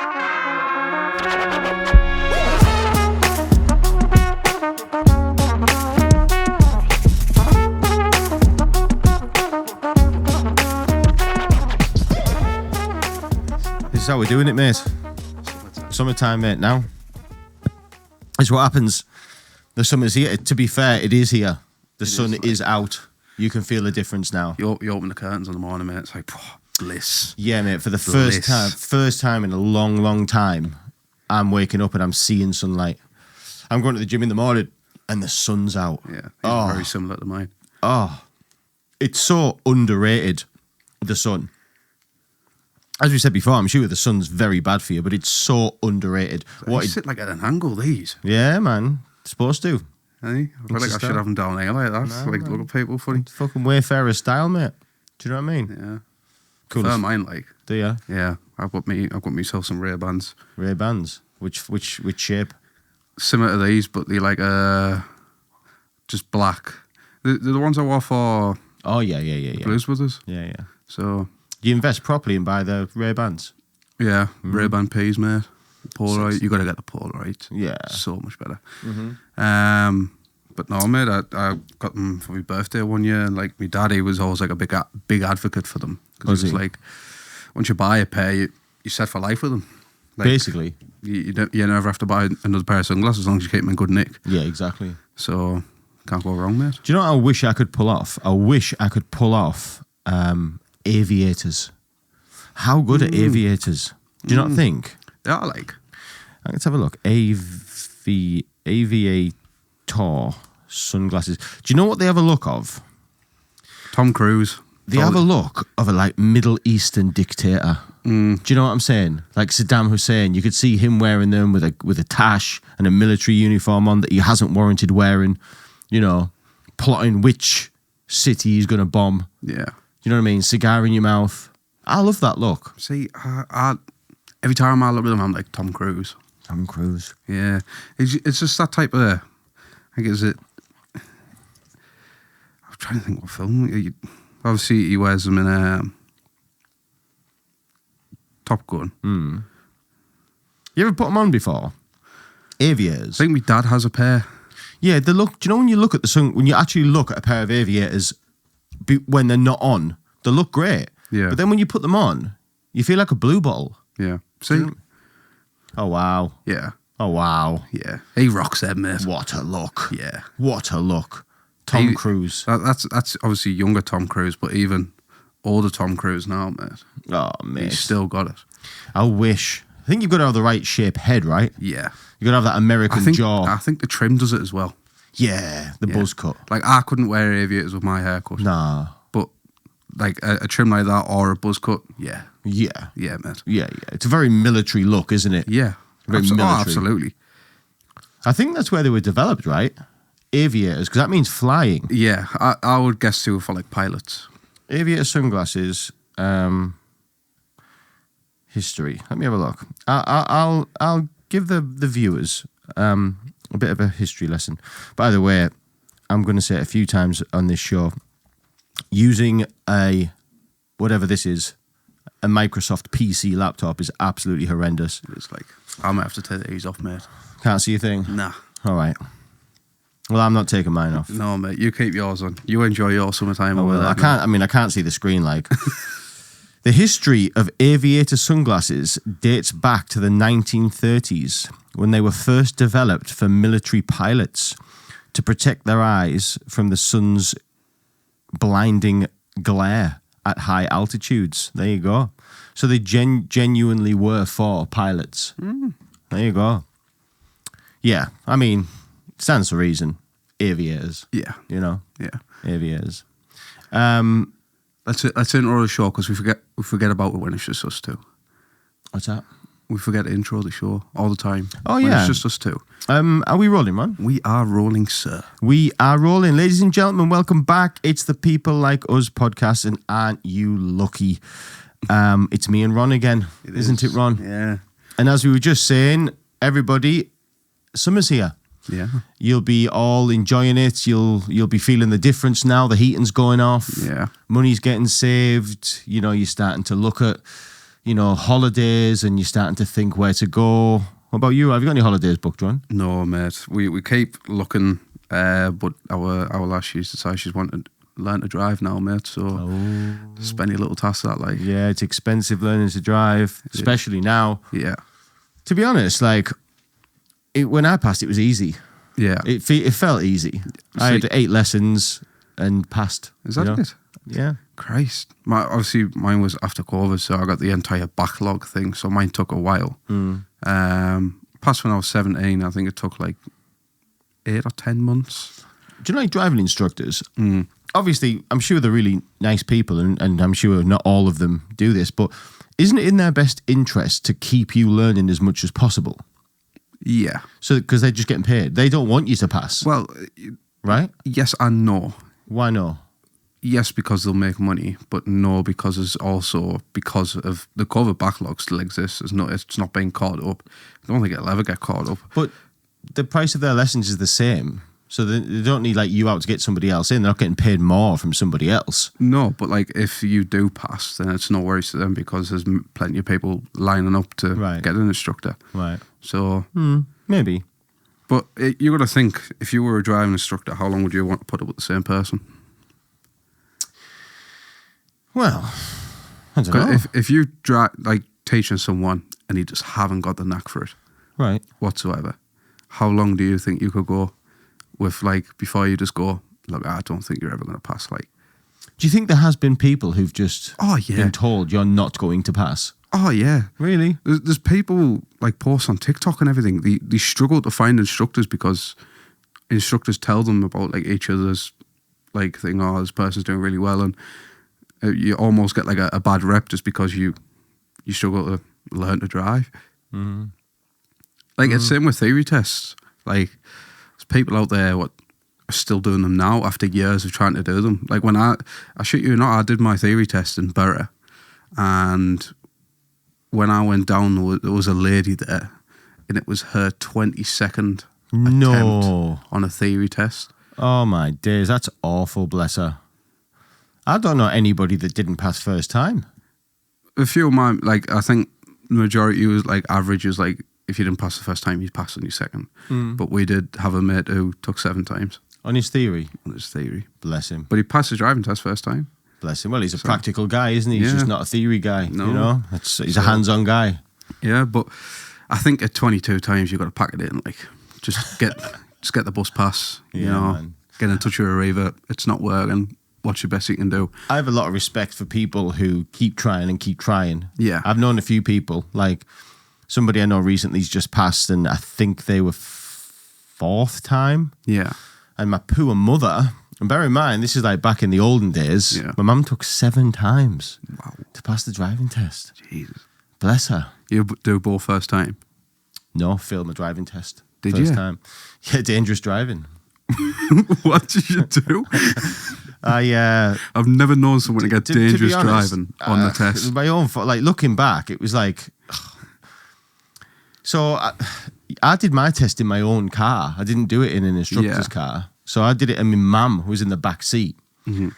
This is how we're doing it, mate. Summertime, mate, now. It's what happens. The summer's here. To be fair, it is here. The sun is out. You can feel the difference now. You open the curtains in the morning, mate. It's like, bliss. Yeah, mate, for the first time in a long, long time, I'm waking up and I'm seeing sunlight. I'm going to the gym in the morning and the sun's out. Yeah, it's very similar to mine. Oh, it's so underrated, the sun. As we said before, I'm sure the sun's very bad for you, but it's so underrated. They sit like at an angle, these. Yeah, man. It's supposed to. Hey, I feel like I should have them down here like that. No, like, look at people funny. It's fucking Wayfarer style, mate. Do you know what I mean? Yeah. Cool. Fair mine, like. Do you? Yeah. I've got myself some Ray-Bans. Ray-Bans? Which shape? Similar to these, but they're like just black. They're the ones I wore for Blues Brothers. Yeah. So you invest properly and buy the Ray-Bans? Yeah, Ray-Ban P's, mate. Polaroid, you got to get the Polaroid. Yeah. So much better. Mm-hmm. But no, mate, I got them for my birthday one year, and like my daddy was always like a big advocate for them. Because it was like, once you buy a pair, you're set for life with them. Like, basically. You never have to buy another pair of sunglasses as long as you keep them in good nick. Yeah, exactly. So, can't go wrong, mate. Do you know what I wish I could pull off? I wish I could pull off aviators. How good are aviators? Do you not think? They are like. Let's have a look. Aviator sunglasses. Do you know what they have a look of? Tom Cruise. They have a look of a like Middle Eastern dictator. Do you know what I'm saying? Like Saddam Hussein. You could see him wearing them with a tash and a military uniform on that he hasn't warranted wearing. You know, plotting which city he's going to bomb. Yeah. You know what I mean? Cigar in your mouth. I love that look. See, every time I look at him, I'm like Tom Cruise. Tom Cruise. Yeah. It's just that type of, I think is it, I'm trying to think what film. Obviously, he wears them in Top Gun. You ever put them on before? Aviators. I think my dad has a pair. Yeah, they look. Do you know when you look at the sun? When you actually look at a pair of aviators, when they're not on, they look great. Yeah. But then when you put them on, you feel like a blue bottle. Yeah. See. Oh wow. Yeah. Oh wow. Yeah. He rocks them, mate. What a look. Yeah. What a look. Tom Cruise. That's obviously younger Tom Cruise, but even older Tom Cruise now, mate. Oh, mate. He's still got it. I wish. I think you've got to have the right shape head, right? Yeah. You've got to have that American jaw. I think the trim does it as well. Yeah, the buzz cut. Like, I couldn't wear aviators with my haircut. Nah. But, like, a trim like that or a buzz cut, yeah. Yeah. Yeah, mate. Yeah. It's a very military look, isn't it? Yeah. Very military. Oh, absolutely. I think that's where they were developed, right? Aviators, because that means flying. Yeah, I would guess too for like pilots. Aviator sunglasses, history. Let me have a look. I'll give the viewers a bit of a history lesson. By the way, I'm going to say it a few times on this show. Using a whatever this is, a Microsoft PC laptop is absolutely horrendous. It's like I might have to take these off, mate. Can't see a thing. Nah. All right. Well, I'm not taking mine off. No, mate. You keep yours on. You enjoy your summertime over there. I can't. I mean, I can't see the screen. Like the history of aviator sunglasses dates back to the 1930s when they were first developed for military pilots to protect their eyes from the sun's blinding glare at high altitudes. There you go. So they genuinely were for pilots. There you go. Yeah, I mean, stands to reason. Aviators. Yeah. You know? Yeah. Aviators. Let's intro the show because we forget about it when it's just us two. What's that? We forget to intro the show all the time. Oh, when yeah. It's just us two. Are we rolling, man? We are rolling, sir. We are rolling. Ladies and gentlemen, welcome back. It's the People Like Us podcast, and aren't you lucky? It's me and Ron again. Isn't it, Ron? Yeah. And as we were just saying, everybody, summer's here. Yeah. You'll be all enjoying it. You'll be feeling the difference now. The heating's going off. Yeah. Money's getting saved. You know, you're starting to look at, holidays and you're starting to think where to go. What about you? Have you got any holidays booked, John? No, mate. We keep looking, but our lass, she's decided she's wanted to learn to drive now, mate. So spend a little task that, like. Yeah, it's expensive learning to drive, especially now. Yeah. To be honest, like, when I passed, it was easy. Yeah. It felt easy. I had 8 lessons and passed. Is that it? Yeah. Christ. Obviously, mine was after COVID, so I got the entire backlog thing, so mine took a while. Passed when I was 17. I think it took like 8 or 10 months. Do you know, like, driving instructors? Obviously, I'm sure they're really nice people, and I'm sure not all of them do this, but isn't it in their best interest to keep you learning as much as possible? Yeah. So, because they're just getting paid. They don't want you to pass. Well, right? Yes and no. Why no? Yes, because they'll make money, but no, because it's also because of the COVID backlog still exists. It's not being caught up. I don't think it'll ever get caught up. But the price of their lessons is the same. So they don't need, like, you out to get somebody else in. They're not getting paid more from somebody else. No, but, like, if you do pass, then it's no worries to them because there's plenty of people lining up to get an instructor. Right. So... maybe. But you got to think, if you were a driving instructor, how long would you want to put up with the same person? Well, I don't know. If you teaching someone and you just haven't got the knack for it, right, whatsoever, how long do you think you could go with, like, before you just go, look, I don't think you're ever going to pass? Like, do you think there has been people who've just been told you're not going to pass? Oh yeah, really? There's people, like, post on TikTok and everything. They struggle to find instructors because instructors tell them about, like, each other's, like, thing. Oh, this person's doing really well, and you almost get, like, a bad rep just because you struggle to learn to drive. Like, it's same with theory tests. Like, there's people out there what are still doing them now after years of trying to do them. Like, when I shit you not, I did my theory test in Borough, and when I went down, there was a lady there, and it was her 22nd attempt on a theory test. Oh my days, that's awful, bless her. I don't know anybody that didn't pass first time. A few of mine, like, I think the majority was, like, average was, like, if you didn't pass the first time, you passed on your second. But we did have a mate who took 7 times. On his theory? On his theory. Bless him. But he passed his driving test first time. Bless him. Well, he's a practical guy, isn't he? He's just not a theory guy, you know? He's a hands-on guy. Yeah, but I think at 22 times, you've got to pack it in, like, just get the bus pass, you know? Man. Get in touch with a raver. It's not working. What's your best you can do? I have a lot of respect for people who keep trying and keep trying. Yeah. I've known a few people, like somebody I know recently's just passed, and I think they were 4th time. Yeah. And my poor mother, and bear in mind, this is like back in the olden days, my mum took 7 times to pass the driving test. Jesus. Bless her. You do both first time? No, failed my driving test. Did first you? time. Yeah, dangerous driving. What did you do? I've never known someone to get dangerous driving on the test. My own fault. Like, looking back, it was like... So I did my test in my own car. I didn't do it in an instructor's car. So I did it, and my mum was in the back seat. And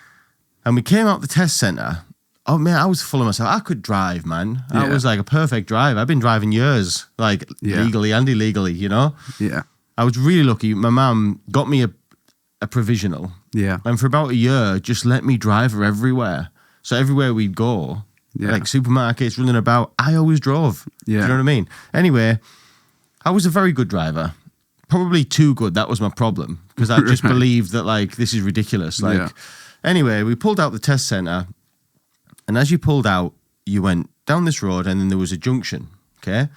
we came out the test centre. Oh, man, I was full of myself. I could drive, man. I was like a perfect driver. I've been driving years, like legally and illegally, you know? Yeah. I was really lucky. My mum got me a provisional. Yeah. And for about a year, just let me drive her everywhere. So everywhere we'd go, like supermarkets, running about, I always drove. Yeah. Do you know what I mean? Anyway, I was a very good driver. Probably too good. That was my problem. Because I just believed that, like, this is ridiculous. Like, anyway, we pulled out the test centre. And as you pulled out, you went down this road, and then there was a junction. Okay.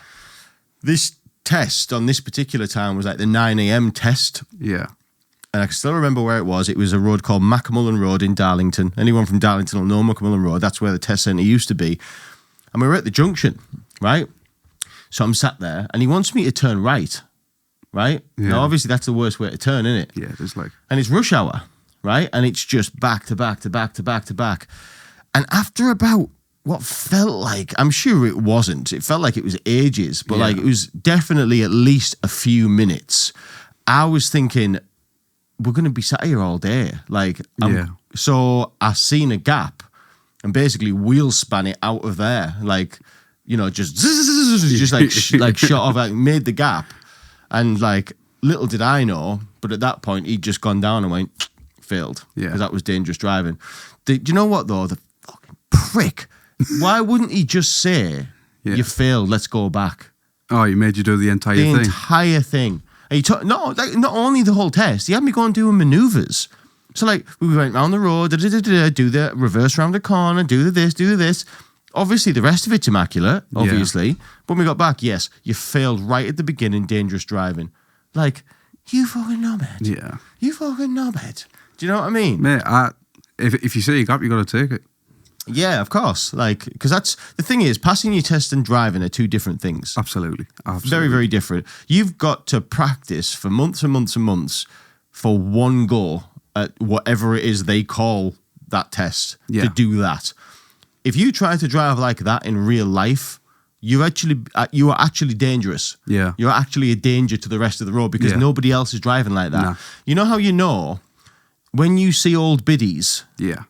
This test on this particular time was like the 9 a.m. test. Yeah. And I can still remember where it was. It was a road called Macmullen Road in Darlington. Anyone from Darlington will know Macmullen Road. That's where the test centre used to be. And we were at the junction, right? So I'm sat there, and he wants me to turn right, right? Yeah. Now, obviously, that's the worst way to turn, isn't it? Yeah, there's like... And it's rush hour, right? And it's just back to back to back to back to back. And after about what felt like, I'm sure it wasn't, it felt like it was ages, but like it was definitely at least a few minutes. I was thinking, we're going to be sat here all day. Like, so I seen a gap and basically wheel span it out of there. Like, you know, just like shot off, like made the gap. And like, little did I know, but at that point, he'd just gone down and went, failed. Yeah. Because that was dangerous driving. Do you know what, though? The fucking prick. Why wouldn't he just say, you failed, let's go back? Oh, he made you do the entire thing? The entire thing. And not only the whole test, he had me go and doing manoeuvres. So, like, we went round the road, do the reverse round the corner, do the this. Obviously, the rest of it's immaculate, obviously. Yeah. But when we got back, yes, you failed right at the beginning, dangerous driving. Like, you fucking knobhead. Yeah. You fucking knobhead. Do you know what I mean? Mate, if you say you got to take it. Yeah, of course. Like, because that's the thing is, passing your test and driving are two different things. Absolutely. Very, very different. You've got to practice for months and months and months for one go at whatever it is they call that test to do that. If you try to drive like that in real life, you are actually dangerous. Yeah, you're actually a danger to the rest of the road because nobody else is driving like that. Nah. You know how you know when you see old biddies? Yeah.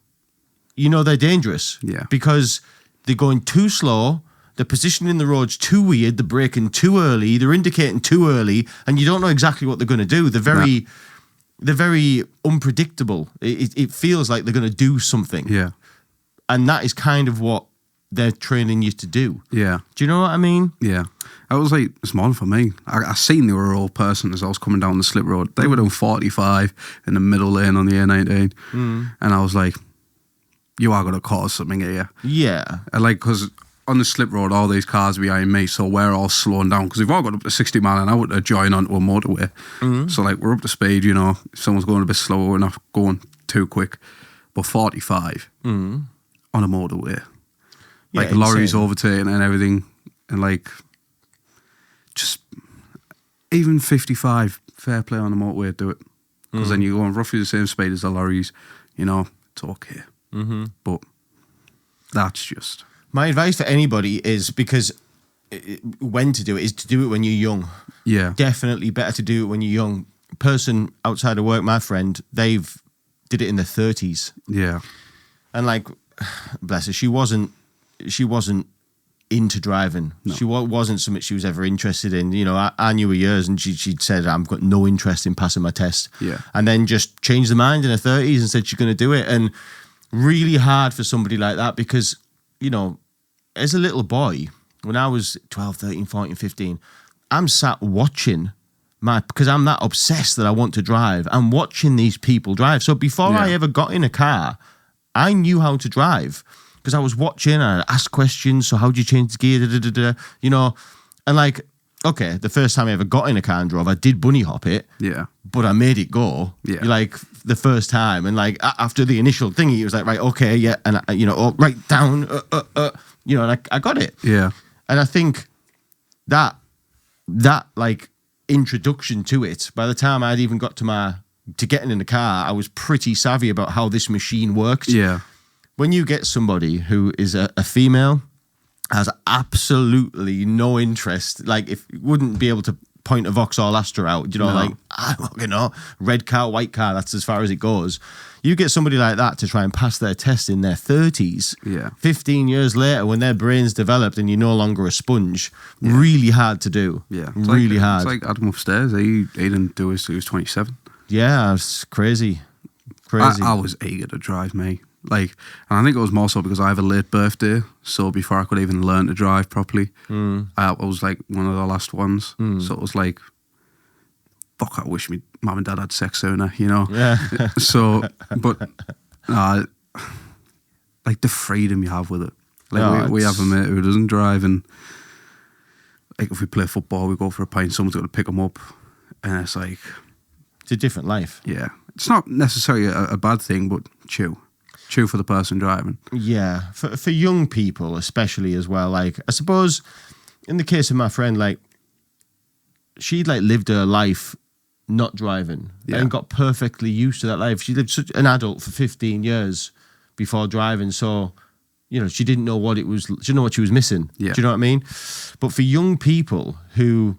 You know they're dangerous. Yeah. Because they're going too slow, they're positioning the roads too weird, they're braking too early, they're indicating too early, and you don't know exactly what they're going to do. They're very unpredictable. It feels like they're going to do something. Yeah. And that is kind of what they're training you to do. Yeah. Do you know what I mean? Yeah. It was like small for me. I seen they were an old person as I was coming down the slip road. They were doing 45 in the middle lane on the A19. And I was like, you are going to cause something here. Yeah. And like, because on the slip road, all these cars behind me, so we're all slowing down because we've all got up to 60 mile an hour to join onto a motorway. So like, we're up to speed, you know. If someone's going a bit slower, we're not going too quick. But 45 on a motorway. Like lorries overtaking and everything. And like, just even 55, fair play on the motorway, do it. Because then you're going roughly the same speed as the lorries, you know, it's okay. But that's just... My advice for anybody is, because when to do it, is to do it when you're young. Yeah. Definitely better to do it when you're young. Person outside of work, my friend, they've did it in their 30s. Yeah. And like, bless her, she wasn't into driving. No. She wasn't something she was ever interested in. You know, I knew her years, and she'd said, I've got no interest in passing my test. Yeah. And then just changed her mind in her 30s and said she's going to do it. And really hard for somebody like that because, you know, as a little boy, when I was 12, 13, 14, 15, I'm sat watching because I'm that obsessed that I want to drive. I'm watching these people drive. So before I ever got in a car, I knew how to drive because I was watching and I'd ask questions. So how do you change the gear? You know, and like, okay, the first time I ever got in a car and drove, I did bunny hop it. Yeah. But I made it go. Yeah. Like the first time. And like after the initial thing, he was like, right, okay, yeah. And, you know, right down, you know, and I got it. Yeah. And I think that like introduction to it, by the time I'd even got to getting in the car, I was pretty savvy about how this machine worked. Yeah. When you get somebody who is a female, has absolutely no interest, like if wouldn't be able to point a Vauxhall Astra out, you know, like, I don't know, red car, white car, that's as far as it goes. You get somebody like that to try and pass their test in their 30s, 15 years later when their brain's developed and you're no longer a sponge, really hard to do. Yeah. It's really hard. It's like Adam upstairs, he didn't do it till he was 27. Yeah, it's crazy. I was eager to drive, mate. Like, and I think it was more so because I have a late birthday, so before I could even learn to drive properly, I was like one of the last ones. So it was like, fuck, I wish me mum and dad had sex sooner, you know? Yeah. So, but, like the freedom you have with it. Like we have a mate who doesn't drive, and like if we play football, we go for a pint, someone's got to pick him up, and it's like... It's a different life. Yeah. It's not necessarily a bad thing, but chew for the person driving. Yeah, for young people especially as well. Like, I suppose in the case of my friend, like, she'd like lived her life not driving and got perfectly used to that life. She lived such an adult for 15 years before driving, so, you know, she didn't know what it was. She didn't know what she was missing. Yeah. Do you know what I mean? But for young people who,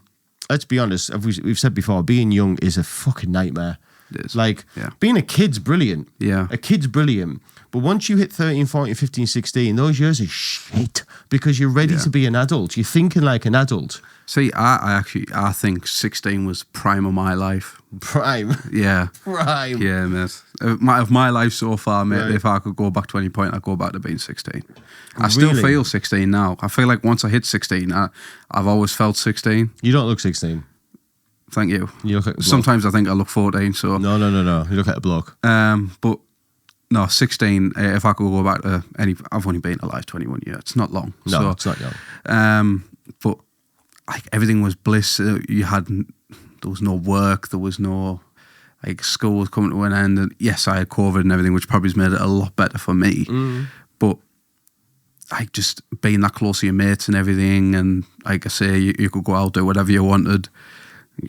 let's be honest, we've said before, being young is a fucking nightmare. It is. Like, Yeah. being a kid's brilliant. Yeah. A kid's brilliant. But once you hit 13, 14, 15, 16, those years are shit because you're ready to be an adult. You're thinking like an adult. See, I think 16 was prime of my life. Prime. Yeah. Prime. Yeah, mate. Of my life so far, mate, Right. if I could go back to any point, I'd go back to being 16. I still Really? feel 16 now. I feel like once I hit 16, I've always felt 16. You don't look 16. Thank you. You look like a bloke. Sometimes I think I look 14, so... No. You look like a bloke. But no, 16, if I could go back to any... I've only been alive 21 years. It's not long. No, So, it's not young. but like everything was bliss. There was no work. There was no... Like, school was coming to an end. And yes, I had COVID and everything, which probably has made it a lot better for me. But like just being that close to your mates and everything, and like I say, you could go out, do whatever you wanted.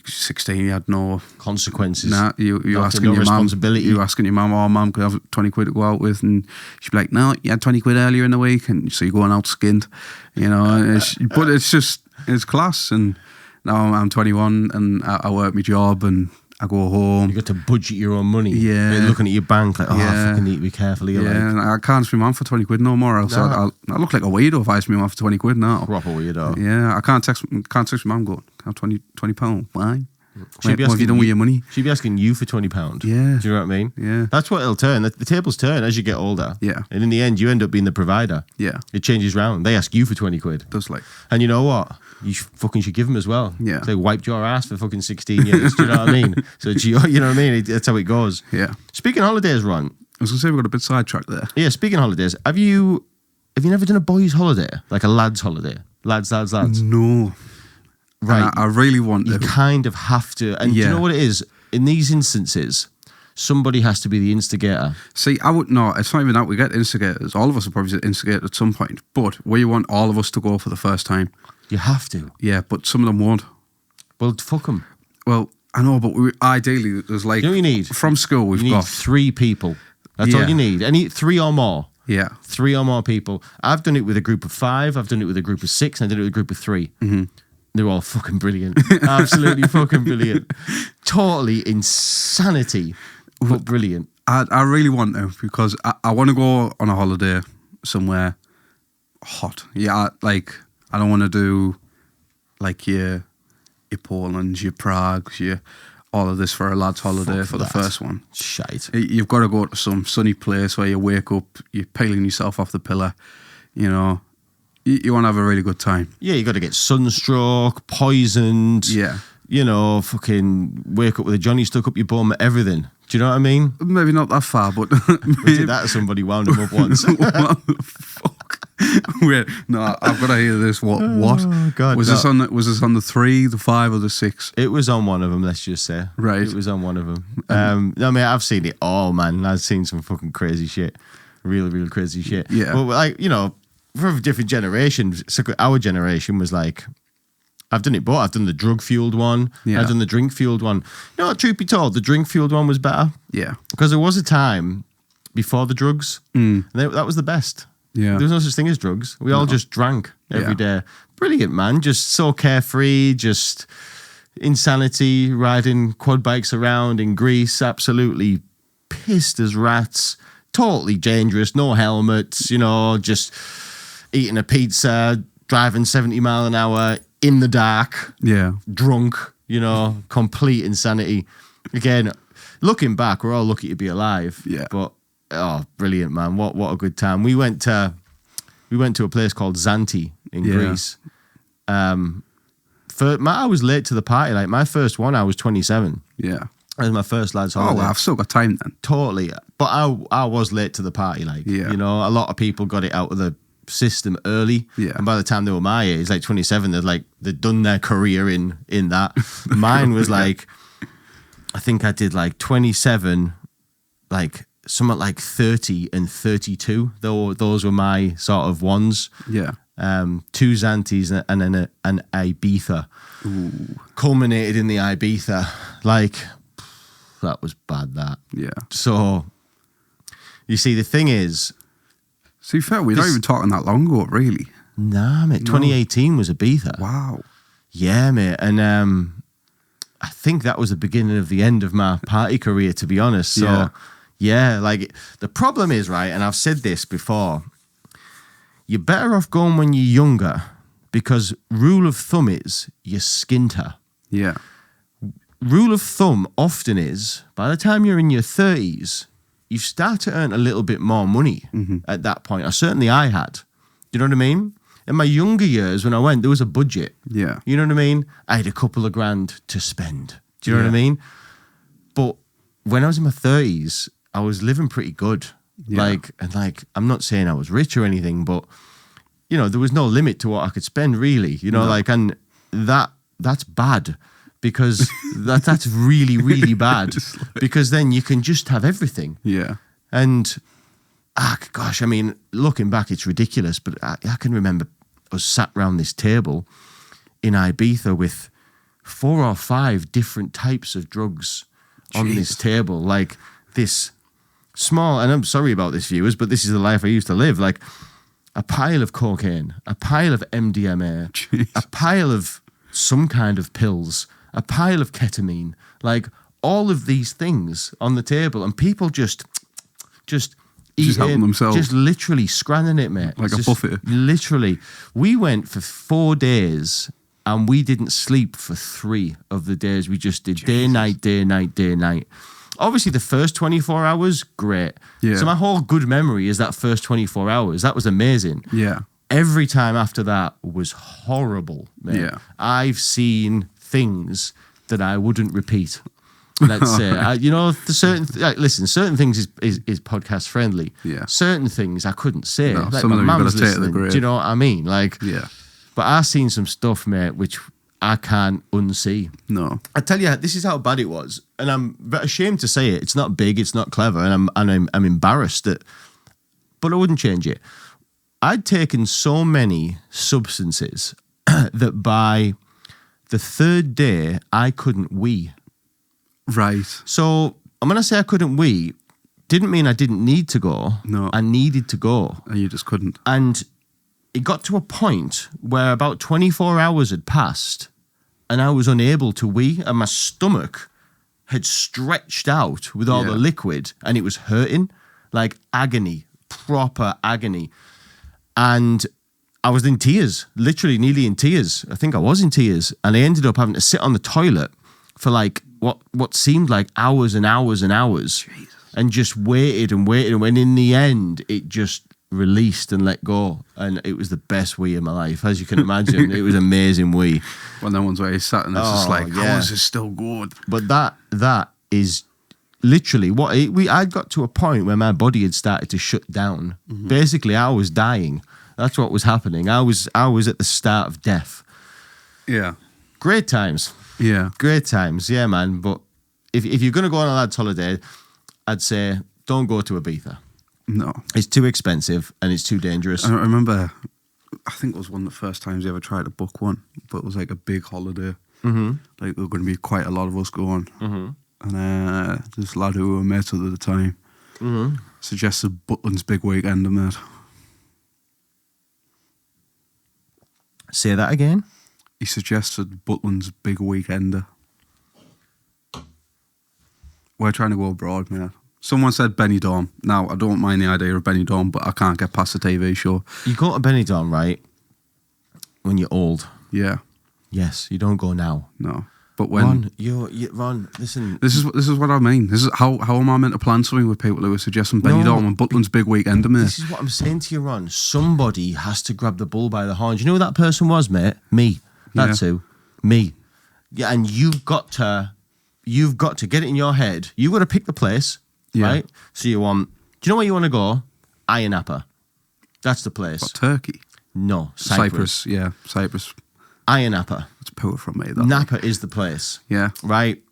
16, you had no Consequences. Nah, you Nothing, asking no your mum, responsibility. you asking your mum, oh mum, could I have 20 quid to go out with? And she'd be like, no, you had 20 quid earlier in the week, and so you're going out skinned, you know. And but it's class. And now I'm 21 and I work my job and I go home. You got to budget your own money. Yeah. You're looking at your bank like, I Yeah. fucking need to be careful here. Yeah, Like, and I can't ask my mum for 20 quid no more. Else Nah. I look like a weirdo if I ask my mum for 20 quid now. proper weirdo. Yeah, I can't text my mum going, can I have 20 pound? Why? She'd be What have you done with your money? She'd be asking you for £20. Yeah. Do you know what I mean? Yeah. That's what it'll turn. The tables turn as you get older. Yeah. And in the end, you end up being the provider. Yeah. It changes round. They ask you for 20 quid. Does like... And you know what? You fucking should give them as well. Yeah. They wiped your ass for fucking 16 years. Do you know what I mean? So it's you know what I mean? That's how it goes. Yeah. Speaking of holidays, Ron. I was going to say we got a bit sidetracked there. Yeah, speaking of holidays, have you never done a boys' holiday? Like a lads' holiday? Lads. No. Right. And I really want You to. kind of have to. And do you Yeah. know what it is? In these instances, somebody has to be the instigator. See, I would not. It's not even that we get instigators. All of us will probably instigate at some point. But we want all of us to go for the first time. You have to. Yeah, but some of them won't. Well, fuck them. Well, I know, but ideally, there's like... You know what you need? From school, we've You need got... 3 people. That's Yeah. all you need. 3 or more. Yeah. 3 or more people. I've done it with a group of 5. I've done it with a group of 6. And I did it with a group of 3. Mm-hmm. They're all fucking brilliant. Absolutely fucking brilliant. Totally insanity, but brilliant. I really want to, because I want to go on a holiday somewhere hot. Yeah, I don't want to do like your Poland's, your Prague's, your all of this for a lad's holiday Fuck for that. the first one. Shite. You've got to go to some sunny place where you wake up, you're peeling yourself off the pillar, you know. You want to have a really good time. Yeah, you got to get sunstroke, poisoned. Yeah. You know, fucking wake up with a Johnny stuck up your bum, everything. Do you know what I mean? Maybe not that far, but... We did that to somebody, wound him up once. What the fuck? Wait, no, I've got to hear this. What? Oh, God, was no. this on the 3, the 5, or the 6? It was on one of them, let's just say. Right. It was on one of them. No, mate, I've seen it all, man. I've seen some fucking crazy shit. Real crazy shit. Yeah. But, like, you know, for different generations, so our generation was like, I've done it both. I've done the drug-fueled one. Yeah. I've done the drink-fueled one. You know what, truth be told, the drink-fueled one was better. Yeah. Because there was a time before the drugs, and that was the best. Yeah. There was no such thing as drugs. We all just drank every Yeah. day. Brilliant, man. Just so carefree, just insanity, riding quad bikes around in Greece, absolutely pissed as rats, totally dangerous, no helmets, you know, just eating a pizza, driving 70 mile an hour in the dark, Yeah. drunk, you know, complete insanity. Again, looking back, we're all lucky to be alive. Yeah. But oh, brilliant, man! What a good time. We went to a place called Zante in Yeah. Greece. I was late to the party. Like my first one, I was 27. Yeah. That was my first lads Oh, holiday. well, I've still got time then. Totally. But I was late to the party. Like, Yeah. you know, a lot of people got it out of the system early. Yeah. And by the time they were my age, like 27, they'd done their career in that. Mine was like, I think I did like 27, like somewhat like 30 and 32. Those were my sort of ones. Yeah. 2 Zantes and then an Ibiza. Ooh. Culminated in the Ibiza. Like, that was bad, that. Yeah. So, you see, the thing is... To be fair, we're not even talking that long ago, really. Nah, mate. 2018 was Ibiza. Wow. Yeah, mate. And I think that was the beginning of the end of my party career, to be honest. So, yeah, like the problem is, right, and I've said this before, you're better off going when you're younger because rule of thumb is you're skinter. Yeah. Rule of thumb often is by the time you're in your 30s, you start to earn a little bit more money at that point. Or certainly I had. You know what I mean? In my younger years, when I went, there was a budget. Yeah. You know what I mean? I had a couple of grand to spend. Do you know what I mean? But when I was in my 30s, I was living pretty good. Yeah. I'm not saying I was rich or anything, but, you know, there was no limit to what I could spend, really. You know, and that's bad because that's really, really bad because then you can just have everything. Yeah. And, gosh, I mean, looking back, it's ridiculous, but I can remember us sat around this table in Ibiza with 4 or 5 different types of drugs on this table, like this small, and I'm sorry about this, viewers, but this is the life I used to live, like a pile of cocaine, a pile of MDMA, a pile of some kind of pills, a pile of ketamine, like all of these things on the table, and people just helping themselves. Just literally scranning it, mate. Like a buffet. Literally. We went for 4 days and we didn't sleep for 3 of the days. We just did day, night, day, night, day, night. Obviously, the first 24 hours, great. Yeah. So my whole good memory is that first 24 hours. That was amazing. Yeah. Every time after that was horrible, mate. Yeah. I've seen things that I wouldn't repeat. Let's say, certain things is podcast friendly. Yeah. Certain things I couldn't say. No, like some of them you've got to take to the listening. grave. Do you know what I mean? Like, Yeah. But I've seen some stuff, mate, which I can't unsee. No. I tell you, this is how bad it was, and I'm ashamed to say it. It's not big, it's not clever, and I'm embarrassed that, but I wouldn't change it. I'd taken so many substances that by the 3rd day I couldn't wee. Right. So when I say I couldn't wee, didn't mean I didn't need to go. No. I needed to go. And you just couldn't. And it got to a point where about 24 hours had passed and I was unable to wee, and my stomach had stretched out with all the liquid and it was hurting, like agony, proper agony. And I was in tears, literally nearly in tears. I think I was in tears. And I ended up having to sit on the toilet for like what seemed like hours and hours and hours. Jesus. And just waited and waited. And when in the end, it just released and let go. And it was the best wee of my life. As you can imagine, it was amazing wee. When that one's where you sat and it's just like, how is this still good? But that is literally what I got to a point where my body had started to shut down. Basically, I was dying. That's what was happening. I was at the start of death. Yeah. Great times. Yeah. Great times. Yeah, man. But if you're going to go on a lad's holiday, I'd say don't go to Ibiza. No. It's too expensive and it's too dangerous. I remember, I think it was one of the first times you ever tried to book one, but it was like a big holiday. Like there were going to be quite a lot of us going. And this lad who we were mates with at the time suggested Butlin's Big Weekend, mate. Say that again? He suggested Butlin's Big Weekender. We're trying to go abroad, mate. Someone said Benidorm. Now, I don't mind the idea of Benidorm, but I can't get past the TV show. You go to Benidorm, right? When you're old. Yeah. Yes, you don't go now. No. But when... Ron, listen. This is what I mean. This is how am I meant to plan something with people who are suggesting Benidorm and Butlin's Big Weekender, mate? This is what I'm saying to you, Ron. Somebody has to grab the bull by the horns. You know who that person was, mate? Me. That's who. Me. Yeah, and you've got to get it in your head. You've got to pick the place, right? So you want... Do you know where you want to go? Ayia Napa. That's the place. What, Turkey? No, Cyprus. Yeah, Cyprus. Ayia Napa. It's poor from me, though. Napa is the place. Yeah. Right?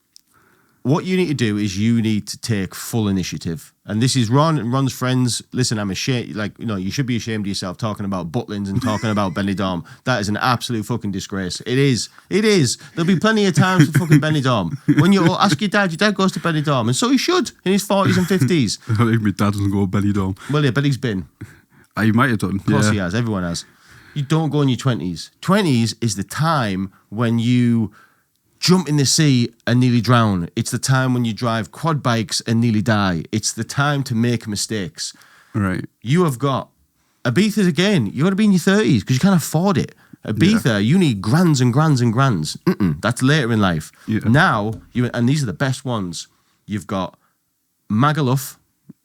What you need to do is you need to take full initiative. And this is Ron and Ron's friends. Listen, I'm ashamed. Like, you know, you should be ashamed of yourself talking about Butlins and talking about Benidorm. That is an absolute fucking disgrace. It is. It is. There'll be plenty of times for fucking Benidorm. When you ask your dad goes to Benidorm. And so he should in his 40s and 50s. I think my dad doesn't go to Benidorm. Well, yeah, but he's been. He might have done. Of course he has. Everyone has. You don't go in your 20s. 20s is the time when you jump in the sea and nearly drown. It's the time when you drive quad bikes and nearly die. It's the time to make mistakes. Right. You have got Ibiza again. You got to be in your 30s because you can't afford it. Ibiza, you need grands and grands and grands. That's later in life. Yeah. Now, and these are the best ones. You've got Magaluf,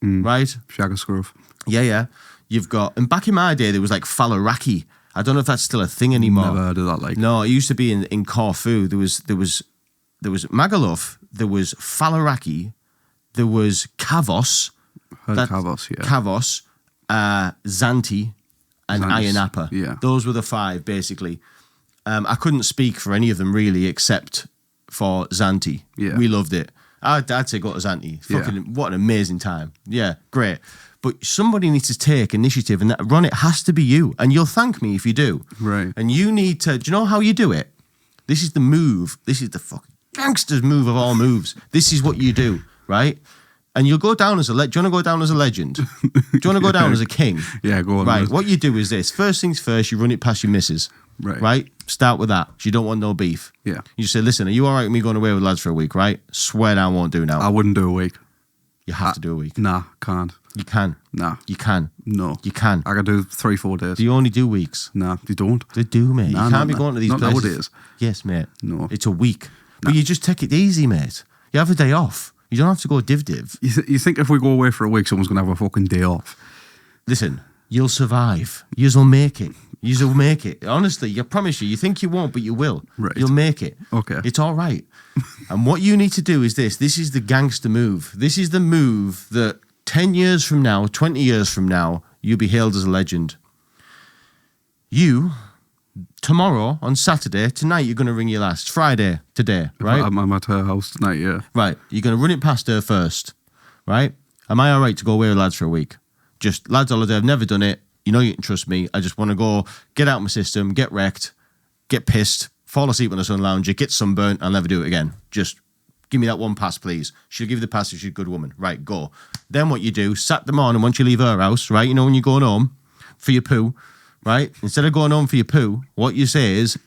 right? Shaggerscruff. Yeah. You've got, and back in my day, there was like Falaraki. I don't know if that's still a thing anymore. Never heard of that. Like, no, it used to be in Corfu. There was Magaluf. There was Falaraki. There was Kavos. Heard of Kavos, yeah. Kavos, Zante, and Ayanapa. Yeah. Those were the 5, basically. I couldn't speak for any of them, really, except for Zante. Yeah. We loved it. I'd say go to Zante. Fucking, what an amazing time. Yeah, great. But somebody needs to take initiative, and Ron, it has to be you. And you'll thank me if you do. Right. And you need to, do you know how you do it? This is the move. This is the fucking gangster's move of all moves. This is what you do, right? And you'll go down as a legend. Do you want to go down as a legend? Do you want to go down as a king? Yeah, go on. Right. What you do is this. First things first, you run it past your missus. Right. Right? Start with that. 'Cause you don't want no beef. Yeah. You say, listen, are you all right with me going away with lads for a week, right? Swear down, won't do now. I wouldn't do a week. You have to do a week. Nah, can't. You can. Nah. You can. No. You can. I could do 3-4 days. Do you only do weeks? Nah, they don't. They do, mate. Nah, you can't no, be going to these not places. nowadays. Yes, mate. No. It's a week. But you just take it easy, mate. You have a day off. You don't have to go div-div. You think if we go away for a week, someone's going to have a fucking day off? Listen, you'll survive. You'll make it. You'll make it. Honestly, I promise you. You think you won't, but you will. Right. You'll make it. Okay. It's all right. And what you need to do is this. This is the gangster move. This is the move that 10 years from now, 20 years from now, you'll be hailed as a legend. You, tomorrow, on Saturday, tonight, you're going to ring your last. Friday, today, right? I'm at her house tonight, yeah. Right. You're going to run it past her first, right? Am I all right to go away with lads for a week? Just lads holiday. I've never done it. You know you can trust me. I just want to go, get out my system, get wrecked, get pissed, fall asleep on the sun lounger, get sunburnt, I'll never do it again. Just give me that one pass, please. She'll give you the pass if she's a good woman. Right, go. Then what you do, Saturday morning, once you leave her house, right, you know when you're going home for your poo, right? Instead of going home for your poo, what you say is,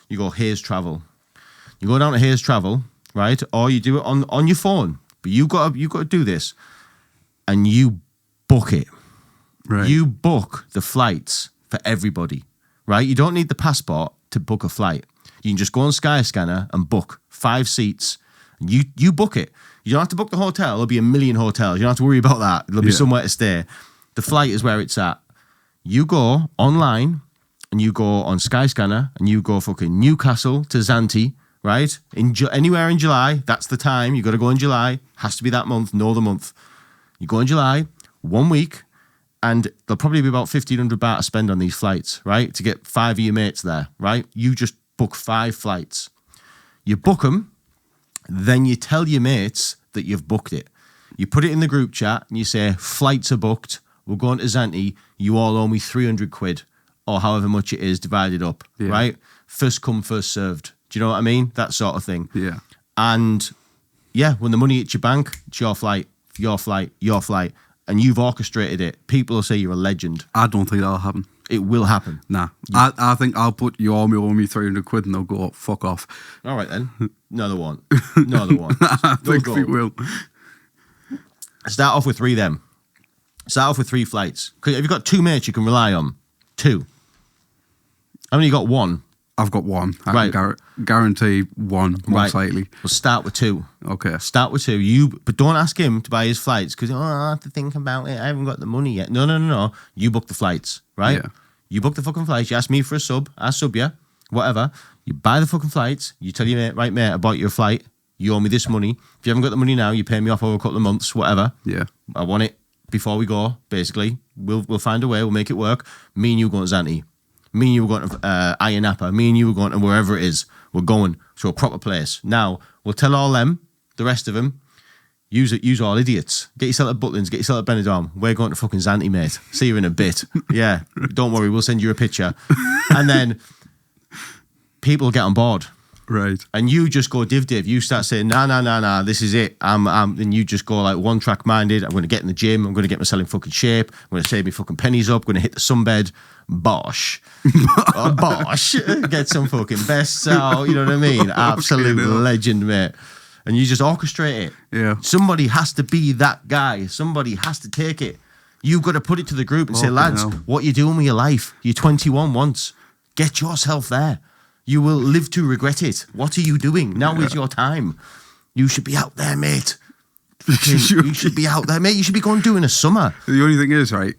you go Hayes Travel. You go down to Hayes Travel, right? Or you do it on your phone. But you got to do this. And you book it. Right. You book the flights for everybody, right? You don't need the passport to book a flight. You can just go on Skyscanner and book 5 seats. And you book it. You don't have to book the hotel. There'll be a million hotels. You don't have to worry about that. There'll be somewhere to stay. The flight is where it's at. You go online and you go on Skyscanner and you go fucking Newcastle to Zante, right? Anywhere in July, that's the time. You got to go in July. Has to be that month, know the month. You go in July, 1 week, and there'll probably be about 1,500 baht to spend on these flights, right? To get 5 of your mates there, right? You just book 5 flights. You book them, then you tell your mates that you've booked it. You put it in the group chat and you say, flights are booked. We're going to Zante. You all owe me 300 quid or however much it is divided up, right? First come, first served. Do you know what I mean? That sort of thing. Yeah. And yeah, when the money hits your bank, it's your flight, your flight, your flight. And you've orchestrated it. People will say you're a legend. I don't think that'll happen. It will happen. Nah. I think I'll put you owe me 300 quid and they'll go, fuck off. All right then. No, they won't. No, they won't. I think they will. Start off with 3 then. Start off with 3 flights. Have you got 2 mates you can rely on? 2. How many you got? 1? I've got 1. I can guarantee 1, most likely. Well, start with 2. Okay. Start with 2. But don't ask him to buy his flights because I have to think about it. I haven't got the money yet. No. You book the flights, right? Yeah. You book the fucking flights. You ask me for a sub. I sub you. Whatever. You buy the fucking flights. You tell your mate, right, mate, I bought you a flight. You owe me this money. If you haven't got the money now, you pay me off over a couple of months, whatever. Yeah. I want it before we go, basically. We'll find a way. We'll make it work. Me and you going to Zante. Me and you were going to Ayanapa. Me and you were going to wherever it is. We're going to a proper place. Now, we'll tell all them, the rest of them, use all idiots. Get yourself at Butlins, get yourself at Benidorm. We're going to fucking Zante, mate. See you in a bit. Yeah, don't worry, we'll send you a picture. And then people get on board. Right. And you just go div. You start saying, nah, this is it. And you just go like one track minded. I'm going to get in the gym. I'm going to get myself in fucking shape. I'm going to save me fucking pennies up. I'm going to hit the sunbed. Bosh. Bosh. Get some fucking vests out. You know what I mean? Absolute legend, mate. And you just orchestrate it. Yeah. Somebody has to be that guy. Somebody has to take it. You've got to put it to the group and say, lads, what you doing with your life? You're 21 once. Get yourself there. You will live to regret it. What are you doing? Now is your time. You should be out there, mate. You should be out there, mate. You should be going doing a summer. The only thing is, right,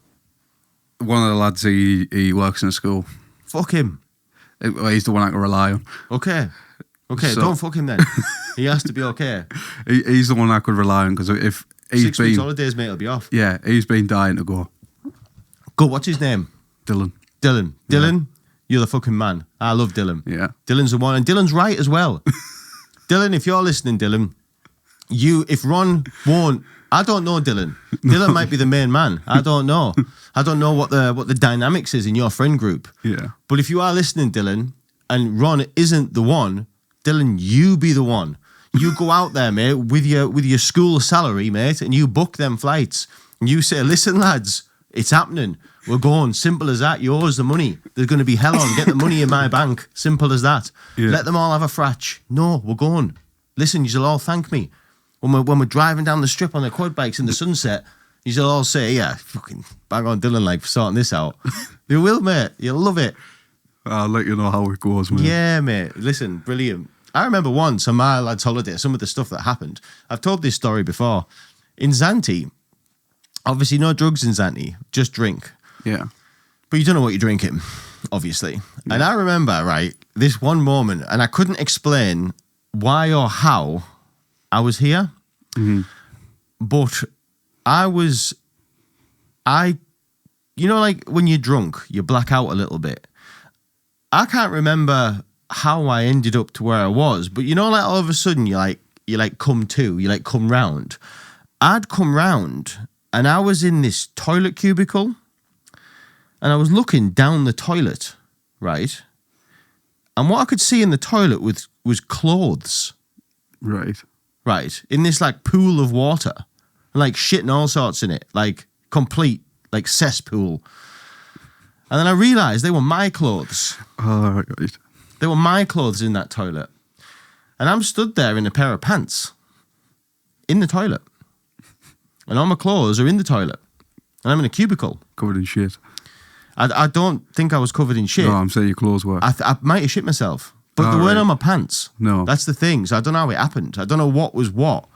one of the lads, he works in a school. Fuck him. He's the one I can rely on. Okay, so, don't fuck him then. He has to be okay. He's the one I could rely on, because if he's 6 weeks holidays, mate, he'll be off. Yeah, he's been dying to go. Go, what's his name? Dylan. Dylan, you're the fucking man. I love Dylan. Yeah. Dylan's the one, and Dylan's right as well. Dylan, if you're listening, Dylan, if Ron won't, I don't know Dylan. Dylan might be the main man. I don't know. I don't know what the dynamics is in your friend group. Yeah. But if you are listening, Dylan, and Ron isn't the one, Dylan, you be the one. You go out there, mate, with your school salary, mate, and you book them flights. And you say, listen, lads, it's happening. We're going. Simple as that. Yours the money. There's going to be hell on. Get the money in my bank. Simple as that. Yeah. Let them all have a fratch. No, we're going. Listen, you'll all thank me. When we're driving down the strip on the quad bikes in the sunset, you'll all say, yeah, fucking bang on Dylan, like, for sorting this out. You will, mate. You'll love it. I'll let you know how it goes, mate. Yeah, mate. Listen, brilliant. I remember once on my lad's holiday, some of the stuff that happened. I've told this story before. In Zante, obviously no drugs in Zante, just drink. Yeah. But you don't know what you're drinking, obviously. Yeah. And I remember, right, this one moment, and I couldn't explain why or how I was here. Mm-hmm. But you know, like when you're drunk, you black out a little bit. I can't remember how I ended up to where I was, but you know, like all of a sudden you come round. I'd come round and I was in this toilet cubicle and I was looking down the toilet, right? And what I could see in the toilet was clothes. Right. Right. In this like pool of water. Like shit and all sorts in it. Like complete like cesspool. And then I realised they were my clothes. Oh, right. They were my clothes in that toilet. And I'm stood there in a pair of pants. In the toilet. And all my clothes are in the toilet. And I'm in a cubicle. Covered in shit. I don't think I was covered in shit. No, I'm saying your clothes were. I might have shit myself. But they weren't on my pants. No. That's the thing. So I don't know how it happened. I don't know what was what.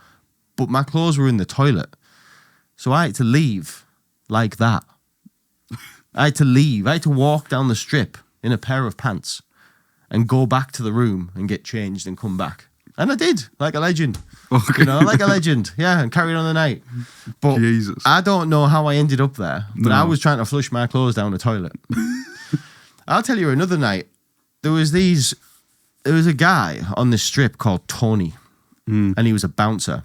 But my clothes were in the toilet. So I had to leave like that. I had to leave. I had to walk down the strip in a pair of pants and go back to the room and get changed and come back. And I did, like a legend. Okay. You know, like a legend. Yeah, and carried on the night. But Jesus. I don't know how I ended up there. But No. I was trying to flush my clothes down the toilet. I'll tell you another night. There was a guy on this strip called Tony. And he was a bouncer.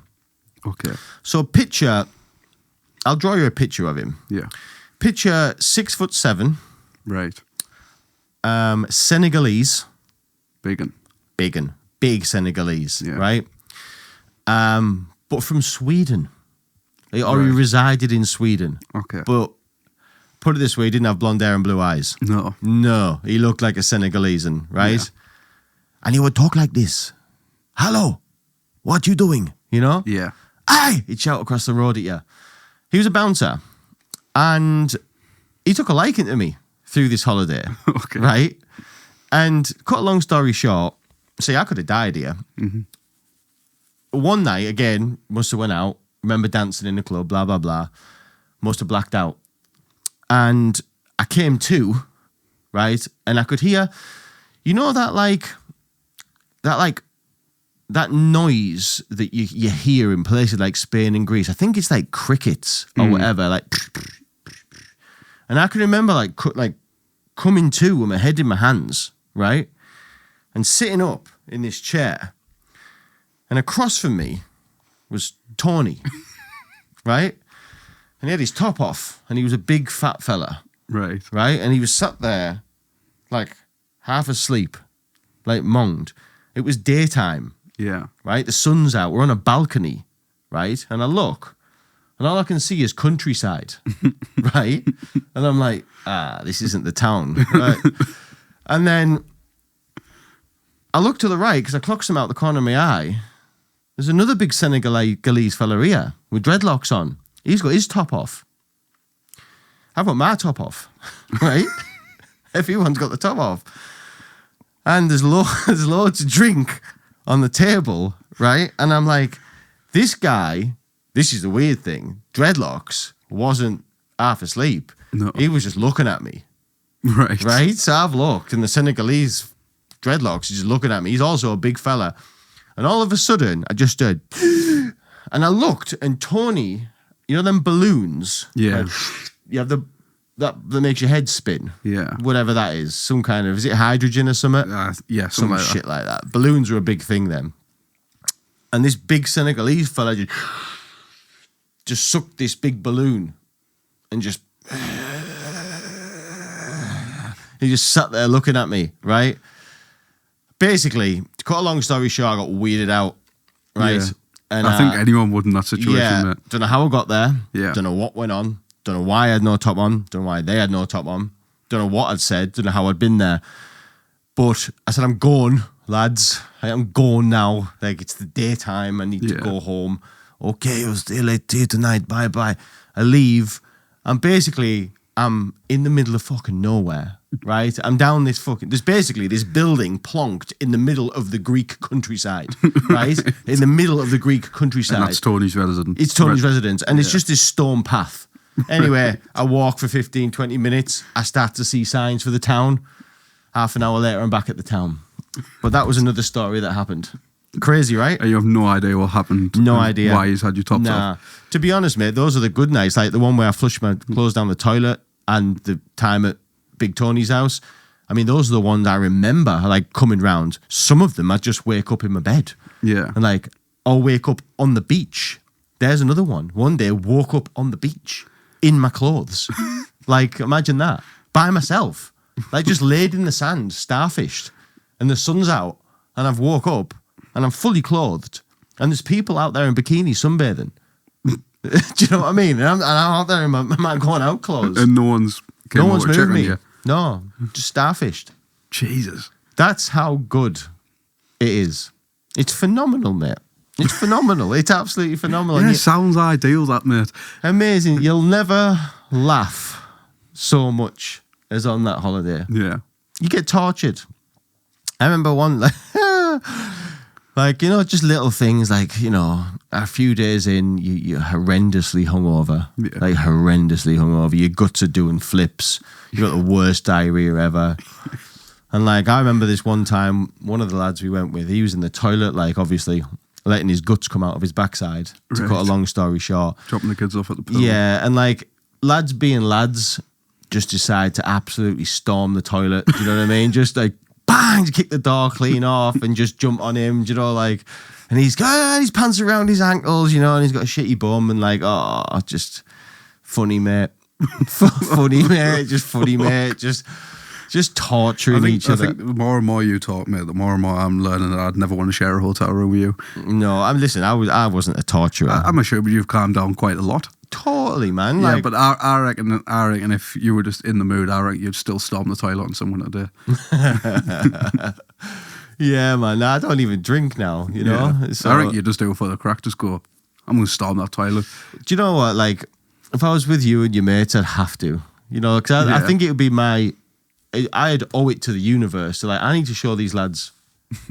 Okay. So picture, I'll draw you a picture of him. Yeah. Picture 6'7". Right. Senegalese. Big Senegalese, Yeah. right? But from Sweden. Or he resided in Sweden. Okay. But put it this way, he didn't have blonde hair and blue eyes. No, he looked like a Senegalese, right? Yeah. And he would talk like this. Hello, what you doing? You know? Yeah. Aye! He'd shout across the road at you. He was a bouncer. And he took a liking to me through this holiday. Okay. Right? And cut a long story short, see, I could have died here. Mm-hmm. One night, again, must have went out, remember dancing in the club, blah, blah, blah. Must have blacked out. And I came to, right? And I could hear, you know that noise that you hear in places like Spain and Greece. I think it's like crickets or whatever, like. And I can remember like coming to with my head in my hands, right? And sitting up in this chair. And across from me was Tony, right? And he had his top off and he was a big fat fella. Right. Right? And he was sat there like half asleep, like monged. It was daytime, Yeah. right? The sun's out. We're on a balcony, right? And I look, and all I can see is countryside, right? And I'm like, this isn't the town, right? And then I look to the right because I clocks him out the corner of my eye. There's another big Senegalese fella here with dreadlocks on. He's got his top off. I've got my top off, right? Everyone's got the top off. And there's loads of drink on the table, right? And I'm like, this guy, this is the weird thing, dreadlocks, wasn't half asleep. No. He was just looking at me, Right. right? So I've looked, and the Senegalese dreadlocks is just looking at me. He's also a big fella. And all of a sudden, I just stood, and I looked, and Tony, you know them balloons? Yeah. Like, you have that makes your head spin. Yeah. Whatever that is. Some kind of, is it hydrogen or something? Yeah. Some Like shit like that. Balloons are a big thing then. And this big Senegalese fella just sucked this big balloon and just he just sat there looking at me, right? Basically, to cut a long story short, I got weirded out, right? Yeah. And I think anyone would in that situation, yeah, mate. don't know how I got there. Yeah. Don't know what went on. Don't know why I had no top on. Don't know why they had no top on. Don't know what I'd said. Don't know how I'd been there. But I said, I'm going, lads. I'm going now. Like, it's the daytime. I need to go home. Okay, I'll stay late to you tonight. Bye-bye. I leave. And basically, I'm in the middle of fucking nowhere, right? I'm down this fucking... There's basically this building plonked in the middle of the Greek countryside, right? In the middle of the Greek countryside. And that's Tony's residence. It's Tony's residence. And it's just this stone path. Anyway, I walk for 15, 20 minutes. I start to see signs for the town. Half an hour later, I'm back at the town. But that was another story that happened. Crazy, right? And you have no idea what happened. No idea. Why he's had you topped off. To be honest, mate, those are the good nights. Like the one where I flushed my clothes down the toilet and the time at Big Tony's house. I mean, those are the ones I remember, like, coming round. Some of them, I just wake up in my bed. Yeah. And, like, I'll wake up on the beach. There's another one. One day, woke up on the beach in my clothes. Like, imagine that. By myself. Like, just laid in the sand, starfished. And the sun's out. And I've woke up. And I'm fully clothed. And there's people out there in bikinis sunbathing. Do you know what I mean? And I'm out there in my going out clothes. And no one's moved me. You. No, just starfished. Jesus. That's how good it is. It's phenomenal, mate. It's phenomenal. It's absolutely phenomenal. Yeah, sounds ideal, that, mate. Amazing. You'll never laugh so much as on that holiday. Yeah. You get tortured. I remember one, like, you know, just little things like, you know, a few days in, you're horrendously hungover. Yeah. Like, horrendously hungover. Your guts are doing flips. You got the worst diarrhea ever. And, like, I remember this one time, one of the lads we went with, he was in the toilet, like, obviously letting his guts come out of his backside, to cut a long story short. Dropping the kids off at the pool. Yeah, and, like, lads being lads just decide to absolutely storm the toilet. Do you know what I mean? Just, like, bang, kick the door clean off and just jump on him, do you know, like, and he's got his pants around his ankles, you know, and he's got a shitty bum and like, oh, just funny, mate. Funny, mate. Just torturing each other. I think the more and more you talk, mate, the more and more I'm learning that I'd never want to share a hotel room with you. No, listen, I wasn't a torturer. I'm sure, but you've calmed down quite a lot. Totally, man. Yeah, like, but I reckon if you were just in the mood, I reckon you'd still storm the toilet on someone today. Yeah, man. I don't even drink now, you know? Yeah. So, I reckon you just do it for the crack. Just go, I'm going to storm that toilet. do you know what? Like, if I was with you and your mates, I'd have to. You know, because I think it would be I'd owe it to the universe. So, like, I need to show these lads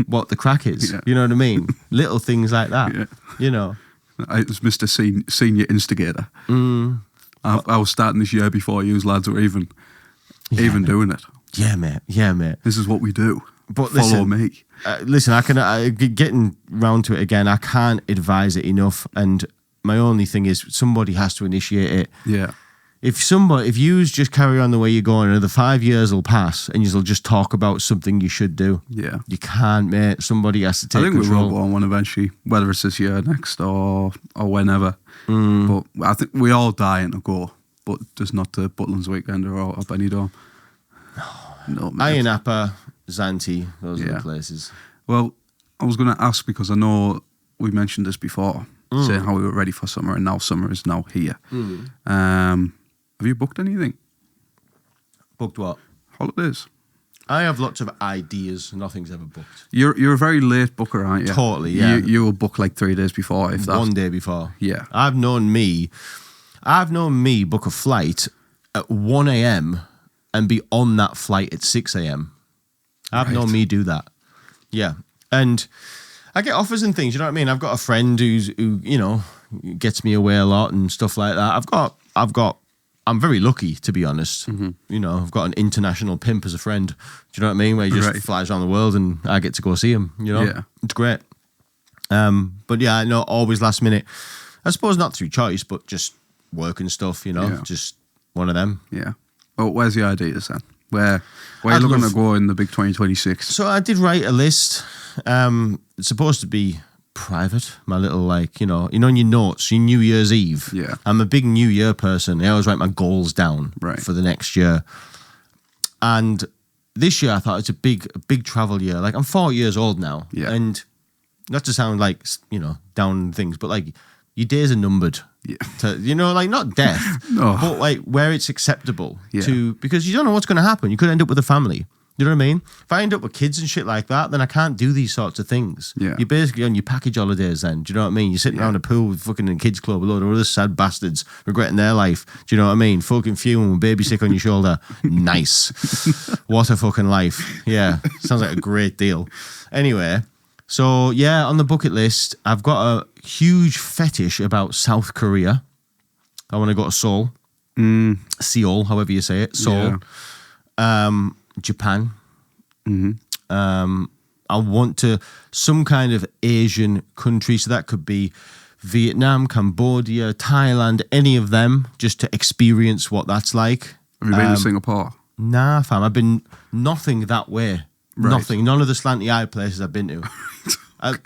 what the crack is. Yeah. You know what I mean? Little things like that. Yeah. You know? It was Mr. Senior Instigator. I was starting this year before you lads were even doing it. Yeah, mate. Yeah, mate. This is what we do. But Follow me. Listen, getting round to it again, I can't advise it enough. And my only thing is somebody has to initiate it. Yeah. If you just carry on the way you're going, another 5 years will pass and you'll just talk about something you should do. Yeah. You can't, mate. Somebody has to take I think control. we will go on one eventually, whether it's this year, next, or whenever. But I think we all dying to go, but just not to Butland's Weekend or Benidorm. No, mate. Iron Appa, Zante, those are the places. Well, I was going to ask because I know we mentioned this before, saying how we were ready for summer, and now summer is now here. Have you booked anything? Booked what? Holidays. I have lots of ideas. Nothing's ever booked. You're a very late booker, aren't you? Totally, yeah. You will book like 3 days before, if that. 1 day before. Yeah. I've known me book a flight at 1 a.m. and be on that flight at 6 a.m. I've known me do that. Yeah. And I get offers and things, you know what I mean? I've got a friend who gets me away a lot and stuff like that. I'm very lucky, to be honest. You know, I've got an international pimp as a friend. Do you know what I mean? Where he just flies around the world and I get to go see him, you know? Yeah. It's great. But yeah, I know, always last minute. I suppose not through choice, but just work and stuff, you know? Just one of them. Yeah. Oh, where's the ideas then? Where are you looking to go in the big 2026? So I did write a list. It's supposed to be private. My little, like, you know, in your notes, your New Year's Eve. Yeah. I'm a big New Year person. I always write my goals down for the next year. And this year I thought it's a big travel year. Like, I'm 40 years old now. Yeah. And not to sound like, you know, down things, but like, your days are numbered. Yeah. To, you know, like, not death, but like where it's acceptable to, because you don't know what's going to happen. You could end up with a family. You know what I mean? If I end up with kids and shit like that, then I can't do these sorts of things. Yeah. You're basically on your package holidays then. Do you know what I mean? You're sitting around a pool with fucking in kids club, a load of other sad bastards regretting their life. Do you know what I mean? Fucking fuming with baby sick on your shoulder. Nice. What a fucking life. Yeah. Sounds like a great deal. Anyway, so yeah, on the bucket list, I've got a huge fetish about South Korea. I want to go to Seoul. Seoul, however you say it. Seoul. Yeah. Japan. I want to some kind of Asian country, so that could be Vietnam, Cambodia, Thailand, any of them, just to experience what that's like. Have you been to Singapore? Nah, fam. I've been nothing that way. Right. Nothing. None of the slanty eye places I've been to. Do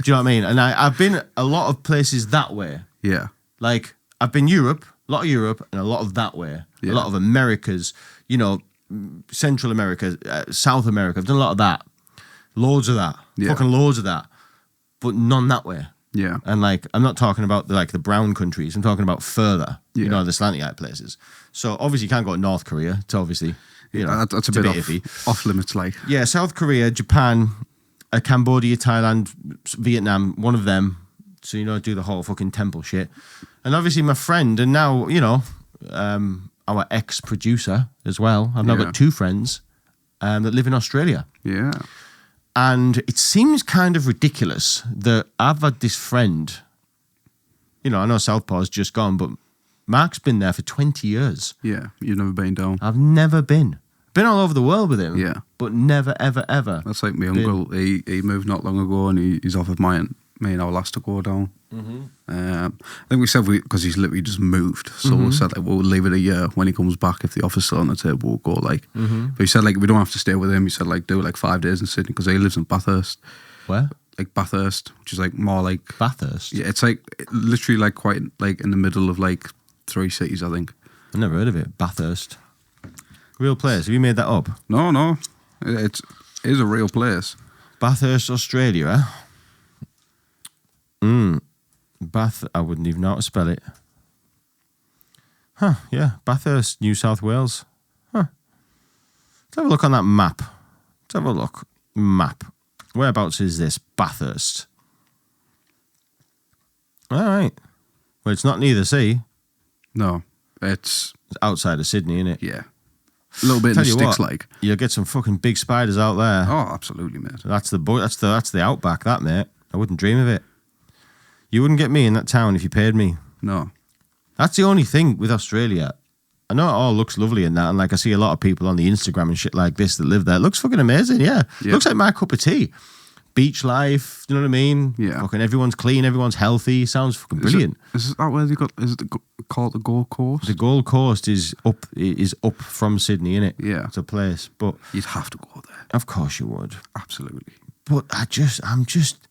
you know what I mean? And I've been a lot of places that way. Yeah. Like, I've been Europe, a lot of Europe, and a lot of that way. Yeah. A lot of Americas, you know, Central America, South America. I've done a lot of that. Loads of that. Yeah. Fucking loads of that. But none that way. Yeah. And like, I'm not talking about the brown countries. I'm talking about further, you know, the slanty eye places. So obviously you can't go to North Korea. It's obviously, you know, that's a bit off limits, like. Yeah, South Korea, Japan, Cambodia, Thailand, Vietnam, one of them. So, you know, do the whole fucking temple shit. And obviously my friend, and now, you know, our ex-producer as well. I've now got 2 friends that live in Australia. Yeah. And it seems kind of ridiculous that I've had this friend, you know, I know Southpaw's just gone, but Mark's been there for 20 years. Yeah, you've never been down. I've never been. Been all over the world with him. Yeah. But never, ever, ever. That's like my uncle. He moved not long ago and he's offered me and our lass to go down. I think we said because he's literally just moved, so we said like we'll leave it a year. When he comes back, if the offer's still on the table, we'll go. Like, but he said like we don't have to stay with him. He said like do like 5 days in Sydney because he lives in Bathurst. Where? Like Bathurst, which is like more like Bathurst. Yeah, it's like literally like quite like in the middle of like 3 cities, I think. I've never heard of it. Bathurst. Real place. Have you made that up? No, it is a real place. Bathurst, Australia. I wouldn't even know how to spell it. Huh, yeah. Bathurst, New South Wales. Huh. Let's have a look on that map. Let's have a look. Map. Whereabouts is this? Bathurst. All right. Well, it's not near the sea. No, it's outside of Sydney, innit? Yeah. A little bit in the sticks, like. You'll get some fucking big spiders out there. Oh, absolutely, mate. That's the outback, that, mate. I wouldn't dream of it. You wouldn't get me in that town if you paid me. No. That's the only thing with Australia. I know it all looks lovely and that, and like I see a lot of people on the Instagram and shit like this that live there. It looks fucking amazing, yeah. Looks like my cup of tea. Beach life, you know what I mean? Yeah. Fucking everyone's clean, everyone's healthy. Sounds fucking brilliant. Is that where they got? Is it called the Gold Coast? The Gold Coast is up from Sydney, innit? Yeah. It's a place, but you'd have to go there. Of course you would. Absolutely. But I'm just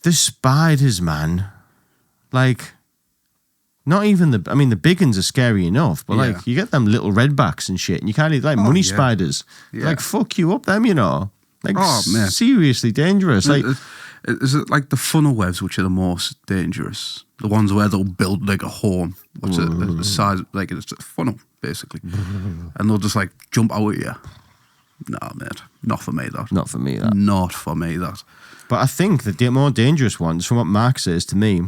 the spiders, man. Like, not even the big ones are scary enough, but like you get them little redbacks and shit, and you can't eat like money spiders. Yeah. Like fuck you up them, you know. Like, Oh, man. seriously dangerous. Like, Is it like the funnel webs which are the most dangerous? The ones where they'll build like a horn, what's it, the size, like it's a funnel basically, and they'll just like jump out at you. Nah, mate, not for me that. not for me, that. Not for me that. But I think the more dangerous ones, from what Mark says to me,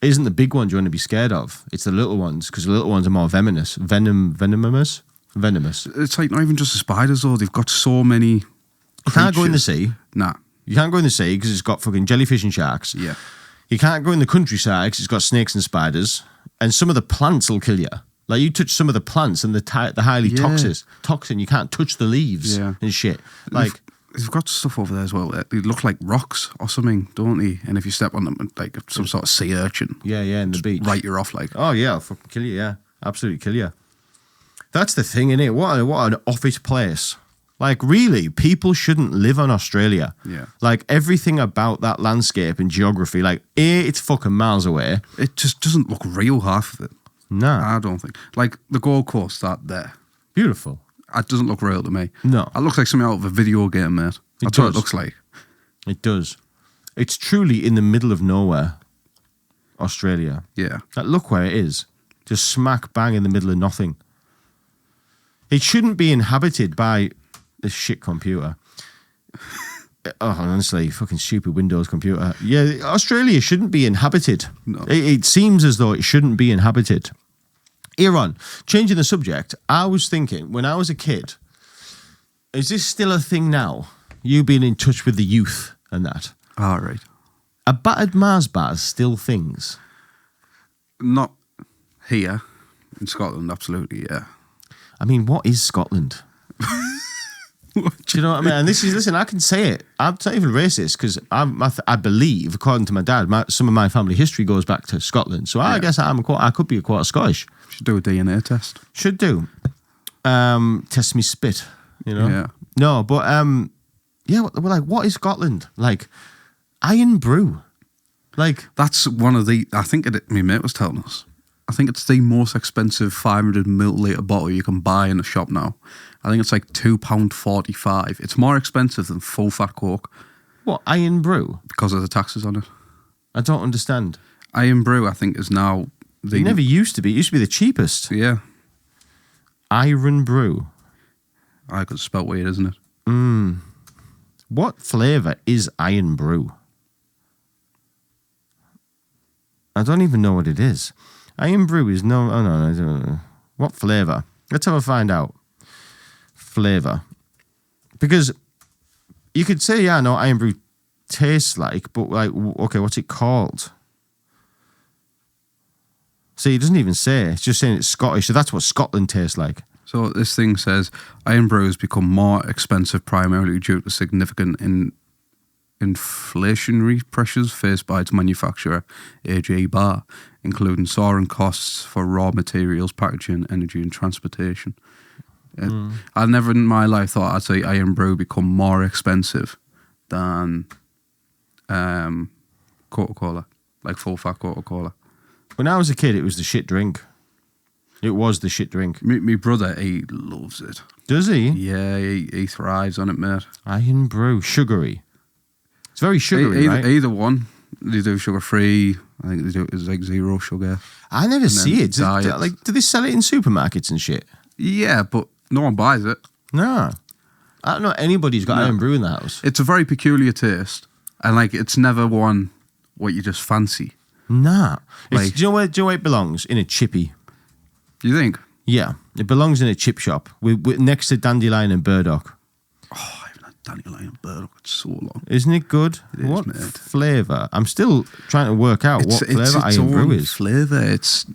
isn't the big ones you want to be scared of. It's the little ones, because the little ones are more venomous. Venomous. It's like not even just the spiders though. They've got so many. You can't go in the sea. Nah. You can't go in the sea because it's got fucking jellyfish and sharks. Yeah. You can't go in the countryside because it's got snakes and spiders. And some of the plants will kill you. Like, you touch some of the plants and the highly toxin, you can't touch the leaves and shit. Like, they've got stuff over there as well. They look like rocks or something, don't they? And if you step on them, like some sort of sea urchin. Yeah, in the beach. Right, you're off like. Oh, yeah, I'll fucking kill you, yeah. Absolutely kill you. That's the thing, innit? What an office place. Like, really, people shouldn't live on Australia. Yeah. Like, everything about that landscape and geography, like, it's fucking miles away. It just doesn't look real, half of it. Nah. I don't think. Like, the Gold Coast, that there. Beautiful. It doesn't look real to me. No. It looks like something out of a video game, mate. That's what it looks like. It does. It's truly in the middle of nowhere, Australia. Yeah. Like, look where it is. Just smack bang in the middle of nothing. It shouldn't be inhabited by this shit computer. Oh, honestly, fucking stupid Windows computer. Yeah, Australia shouldn't be inhabited. No. It seems as though it shouldn't be inhabited. Here on, changing the subject, I was thinking, when I was a kid, is this still a thing now? You being in touch with the youth and that. All right. Are battered Mars bars still things? Not here. In Scotland, absolutely, yeah. I mean, what is Scotland? Do you know what I mean? And listen, I can say it. I'm not even racist because I believe, according to my dad, some of my family history goes back to Scotland. So I guess I could be a quarter Scottish. Should do a DNA test. Should do. Test me spit, you know? Yeah. No, but we're like, what is Scotland? Like, iron brew. Like, that's one of the, I think my mate was telling us, I think it's the most expensive 500 milliliter bottle you can buy in a shop now. I think it's like £2.45. It's more expensive than full fat Coke. What, iron brew? Because of the taxes on it. I don't understand. Iron brew, I think, is now the... It never used to be. It used to be the cheapest. Yeah. Iron brew. I could spell weird, isn't it? What flavour is iron brew? I don't even know what it is. Iron brew is no... Oh, no, I don't know. What flavour? Let's have a find out. Flavour. Because you could say, yeah, I know iron brew tastes like, but like, okay, what's it called? See, it doesn't even say. It's just saying it's Scottish. So that's what Scotland tastes like. So this thing says, iron brew has become more expensive primarily due to significant inflationary pressures faced by its manufacturer, AJ Bar, including soaring costs for raw materials, packaging, energy and transportation. I never in my life thought I'd say iron brew become more expensive than Coca-Cola, like full fat Coca-Cola. When I was a kid, it was the shit drink. It was the shit drink. My brother, he loves it. Does he? Yeah, he thrives on it, mate. Iron brew, sugary. It's very sugary, right? Either one. They do sugar-free. I think they do it's like 0 sugar. I never see it. Do they sell it in supermarkets and shit? Yeah, but no one buys it. No. I don't know anybody who's got iron brew in the house. It's a very peculiar taste. And like, it's never one what you just fancy. Nah. Like, do you know where it belongs? In a chippy. You think? Yeah. It belongs in a chip shop next to Dandelion and Burdock. Oh, I haven't had Dandelion and Burdock in so long. Isn't it good? It what is, flavour? I'm still trying to work out what flavour iron brew is. Flavour. It's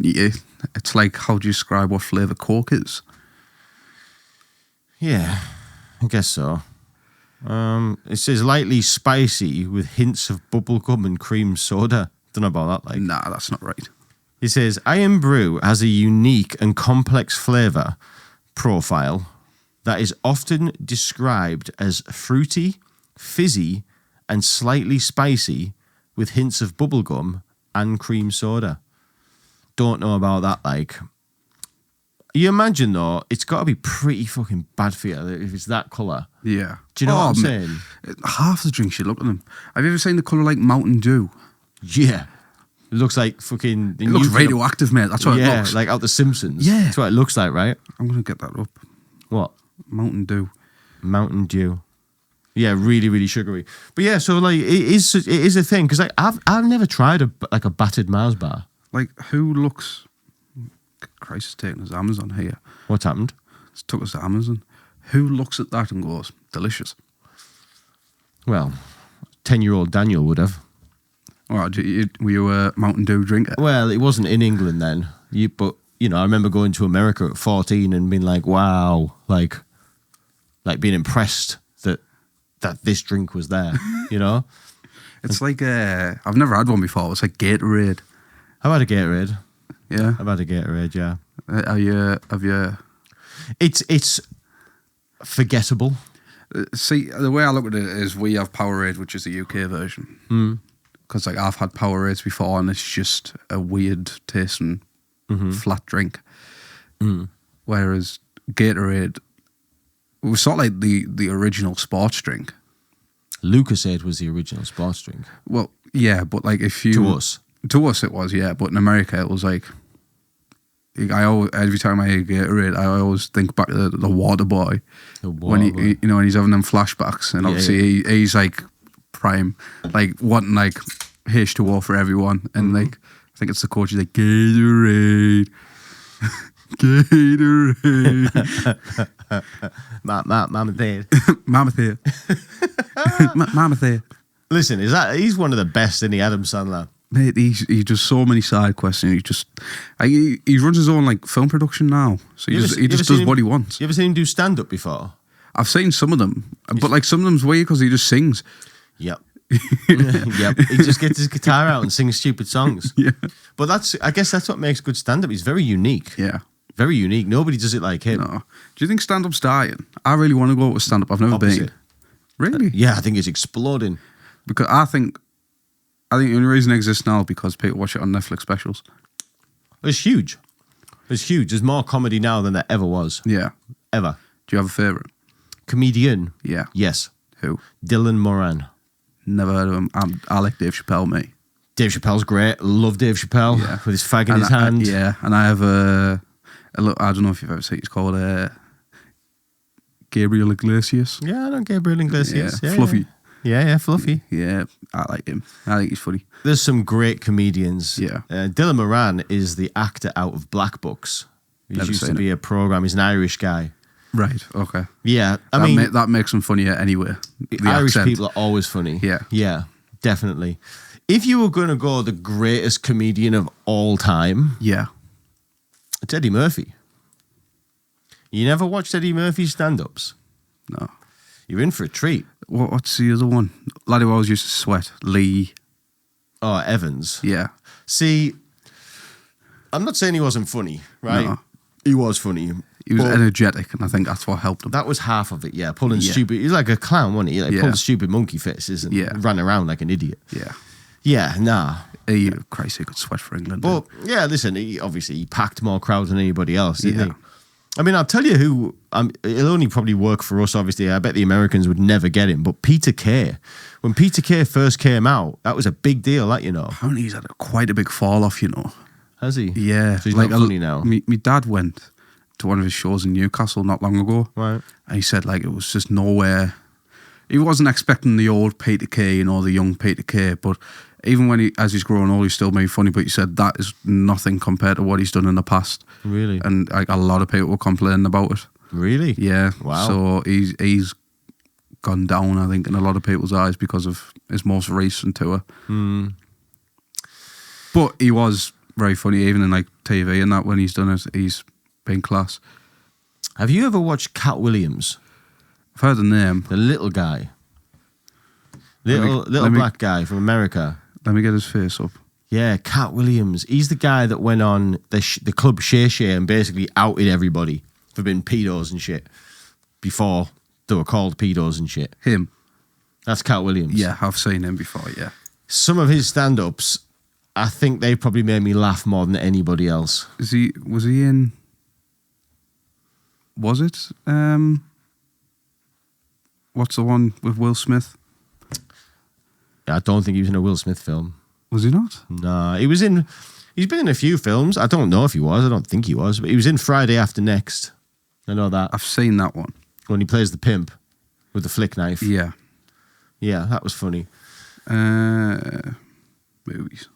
like, how do you describe what flavour Coke is? Yeah, I guess so. It says lightly spicy with hints of bubblegum and cream soda. Don't know about that. Like, nah, that's not right. It says iron brew has a unique and complex flavour profile that is often described as fruity, fizzy, and slightly spicy with hints of bubblegum and cream soda. Don't know about that. Like, You imagine though, it's got to be pretty fucking bad for you if it's that colour. Yeah. Do you know what I'm saying? Half the drinks you look at them. Have you ever seen the colour like Mountain Dew? Yeah. It looks like fucking... It looks radioactive, mate. That's what it looks. Yeah, like out The Simpsons. Yeah. That's what it looks like, right? I'm going to get that up. What? Mountain Dew. Mountain Dew. Yeah, really, really sugary. But yeah, so like it is a thing because like I've never tried a battered Mars bar. Like who looks? Christ, it's taking us to Amazon here. What's happened? It's took us to Amazon. Who looks at that and goes, delicious? Well, 10-year-old Daniel would have. All right, were you a Mountain Dew drinker? Well, it wasn't in England then. But I remember going to America at 14 and being like, wow, like being impressed that this drink was there, you know? It's like, I've never had one before. It's like Gatorade. I've had a Gatorade. Yeah? I've had a Gatorade, yeah. Have you... It's forgettable. See, the way I look at it is we have Powerade, which is the UK version. Because like I've had Powerades before and it's just a weird tasting flat drink. Whereas Gatorade was sort of like the original sports drink. Lucasade was the original sports drink. Well, yeah, but like if you... To us it was, yeah. But in America it was like... every time I hear Gatorade, I always think back to the water boy. When when he's having them flashbacks. And obviously he's like prime, like wanting like H2O for everyone. And like, I think it's the coach, he's like, Gatorade. Gatorade. Mama there. Mama there. Mama there. Listen, he's one of the best in the Adam Sandler. Mate, he does so many side quests and he runs his own like film production now. So he just does what he wants. You ever seen him do stand-up before? I've seen some of them, but like some of them's weird because he just sings. Yep. Yep. He just gets his guitar out and sings stupid songs. Yeah. But I guess that's what makes good stand-up. He's very unique. Yeah. Very unique. Nobody does it like him. No. Do you think stand-up's dying? I really want to go with stand-up. I've never been. Really? Yeah, I think it's exploding. Because I think the only reason it exists now is because people watch it on Netflix specials. It's huge. It's huge. There's more comedy now than there ever was. Yeah. Ever. Do you have a favourite? Comedian? Yeah. Yes. Who? Dylan Moran. Never heard of him. I like Dave Chappelle, mate. Dave Chappelle's great. Love Dave Chappelle. Yeah. With his fag in his hand. Yeah. And I have a look, I don't know if you've ever seen it. It's called Gabriel Iglesias. Yeah, I know Gabriel Iglesias. Yeah. Fluffy. Yeah, Fluffy. Yeah, I like him. I think he's funny. There's some great comedians. Yeah. Dylan Moran is the actor out of Black Books. He used to be a program. He's an Irish guy. Right, okay. Yeah, I mean... that makes him funnier anyway. The Irish accent. people are always funny. Yeah. Yeah, definitely. If you were going to go the greatest comedian of all time... Yeah. It's Eddie Murphy. You never watched Eddie Murphy's stand-ups? No. You're in for a treat. What's the other one? Laddie who always used to sweat. Lee. Oh, Evans. Yeah. See, I'm not saying he wasn't funny, right? No. He was funny. He was energetic, and I think that's what helped him. That was half of it, yeah. Pulling stupid... He was like a clown, wasn't he? Like pulled stupid monkey faces and ran around like an idiot. Yeah. Yeah, nah. Christ, he could sweat for England. But, yeah, listen, he packed more crowds than anybody else, didn't he? I mean, I'll tell you who... it'll only probably work for us, obviously. I bet the Americans would never get him. But Peter Kay. When Peter Kay first came out, that was a big deal, you know. Apparently he's had quite a big fall-off, you know. Has he? Yeah. So he's not funny now? My dad went to one of his shows in Newcastle not long ago. Right. And he said, like, it was just nowhere... He wasn't expecting the old Peter Kay, the young Peter Kay, but... Even as he's growing old, he's still made funny, but he said that is nothing compared to what he's done in the past. Really? And like a lot of people were complaining about it. Really? Yeah. Wow. So he's gone down, I think, in a lot of people's eyes because of his most recent tour. But he was very funny, even in like TV and that when he's done it, he's been class. Have you ever watched Cat Williams? I've heard the name. The little guy. Little black guy from America. Let me get his face up. Yeah, Cat Williams. He's the guy that went on the club Shay Shay and basically outed everybody for being pedos and shit before they were called pedos and shit. Him? That's Cat Williams. Yeah, I've seen him before, yeah. Some of his stand-ups, I think they probably made me laugh more than anybody else. Was he in Was it? What's the one with Will Smith? I don't think he was in a Will Smith film. Was he not? No, he's been in a few films. I don't know if he was. I don't think he was. But he was in Friday After Next. I know that. I've seen that one. When he plays the pimp with the flick knife. Yeah. Yeah, that was funny. Movies.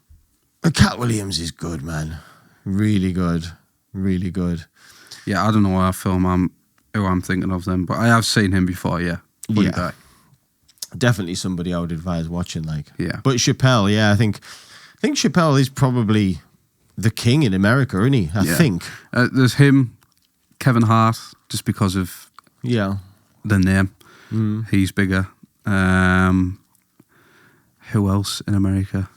Cat Williams is good, man. Really good. Really good. Yeah, I don't know who I'm thinking of then, but I have seen him before, yeah. Funny guy. Definitely somebody I would advise watching, like. Yeah. But Chappelle, I think Chappelle is probably the king in America, isn't he? I think. There's him, Kevin Hart, just because of the name. He's bigger. Who else in America?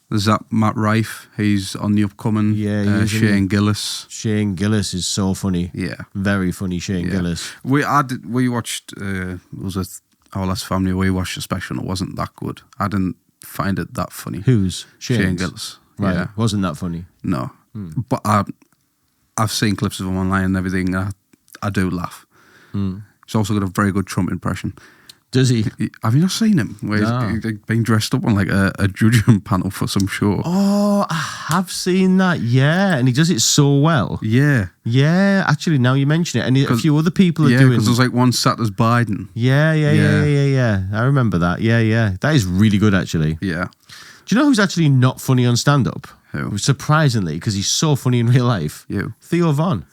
There's that Matt Rife. He's on the upcoming. Yeah, Shane Gillis. Shane Gillis is so funny. Yeah, very funny. Shane Gillis. We watched. Was it Our Last Family? We watched a special. And it wasn't that good. I didn't find it that funny. Who's Shane Gillis? Right, yeah. Wasn't that funny? No, but I've seen clips of him online and everything. I do laugh. He's also got a very good Trump impression. Does he? Have you not seen him? Where he's being dressed up on like a judging panel for some show. Oh, I have seen that, yeah. And he does it so well. Yeah. Yeah, actually, now you mention it. And a few other people are doing... Yeah, because there's like one sat as Biden. Yeah. I remember that. Yeah. That is really good, actually. Yeah. Do you know who's actually not funny on stand-up? Who? Surprisingly, because he's so funny in real life. You. Theo Von.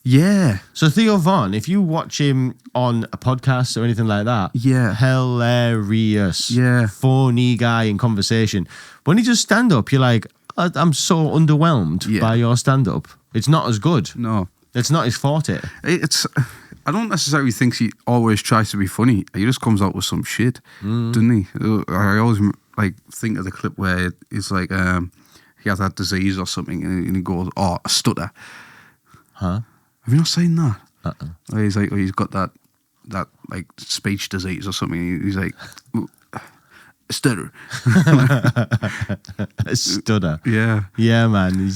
Yeah. So Theo Von, if you watch him on a podcast or anything like that, hilarious. Yeah. Funny guy in conversation. When he does stand-up, you're like, I'm so underwhelmed by your stand-up. It's not as good. No. It's not his forte. I don't necessarily think he always tries to be funny. He just comes out with some shit, doesn't he? I always like think of the clip where it's like he has that disease or something and he goes, "Oh, a stutter." Huh? Have you not seen that? Uh-uh. He's like, he's got that like speech disease or something. He's like, a stutter. A stutter. Yeah. Yeah, man.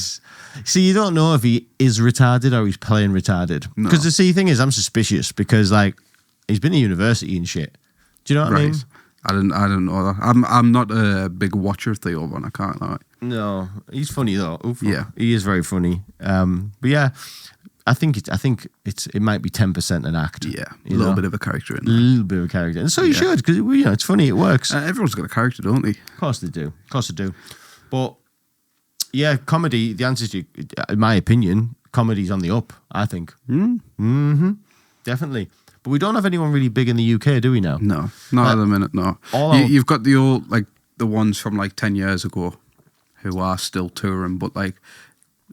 See, you don't know if he is retarded or he's playing retarded. Because the thing is, I'm suspicious because like he's been to university and shit. Do you know what I mean? I didn't know that. I'm not a big watcher of Theo Von. I can't lie. No, he's funny though. Oof. Yeah, he is very funny. But yeah. I think it might be 10% an act. Yeah, a little bit of a character in there. A little bit of a character. And so you should, because it's funny, it works. Everyone's got a character, don't they? Of course they do. But yeah, comedy, the answer to, in my opinion, comedy's on the up, I think. Definitely. But we don't have anyone really big in the UK, do we now? No, not at the minute, no. You've got the old, like, the ones from like 10 years ago who are still touring, but like,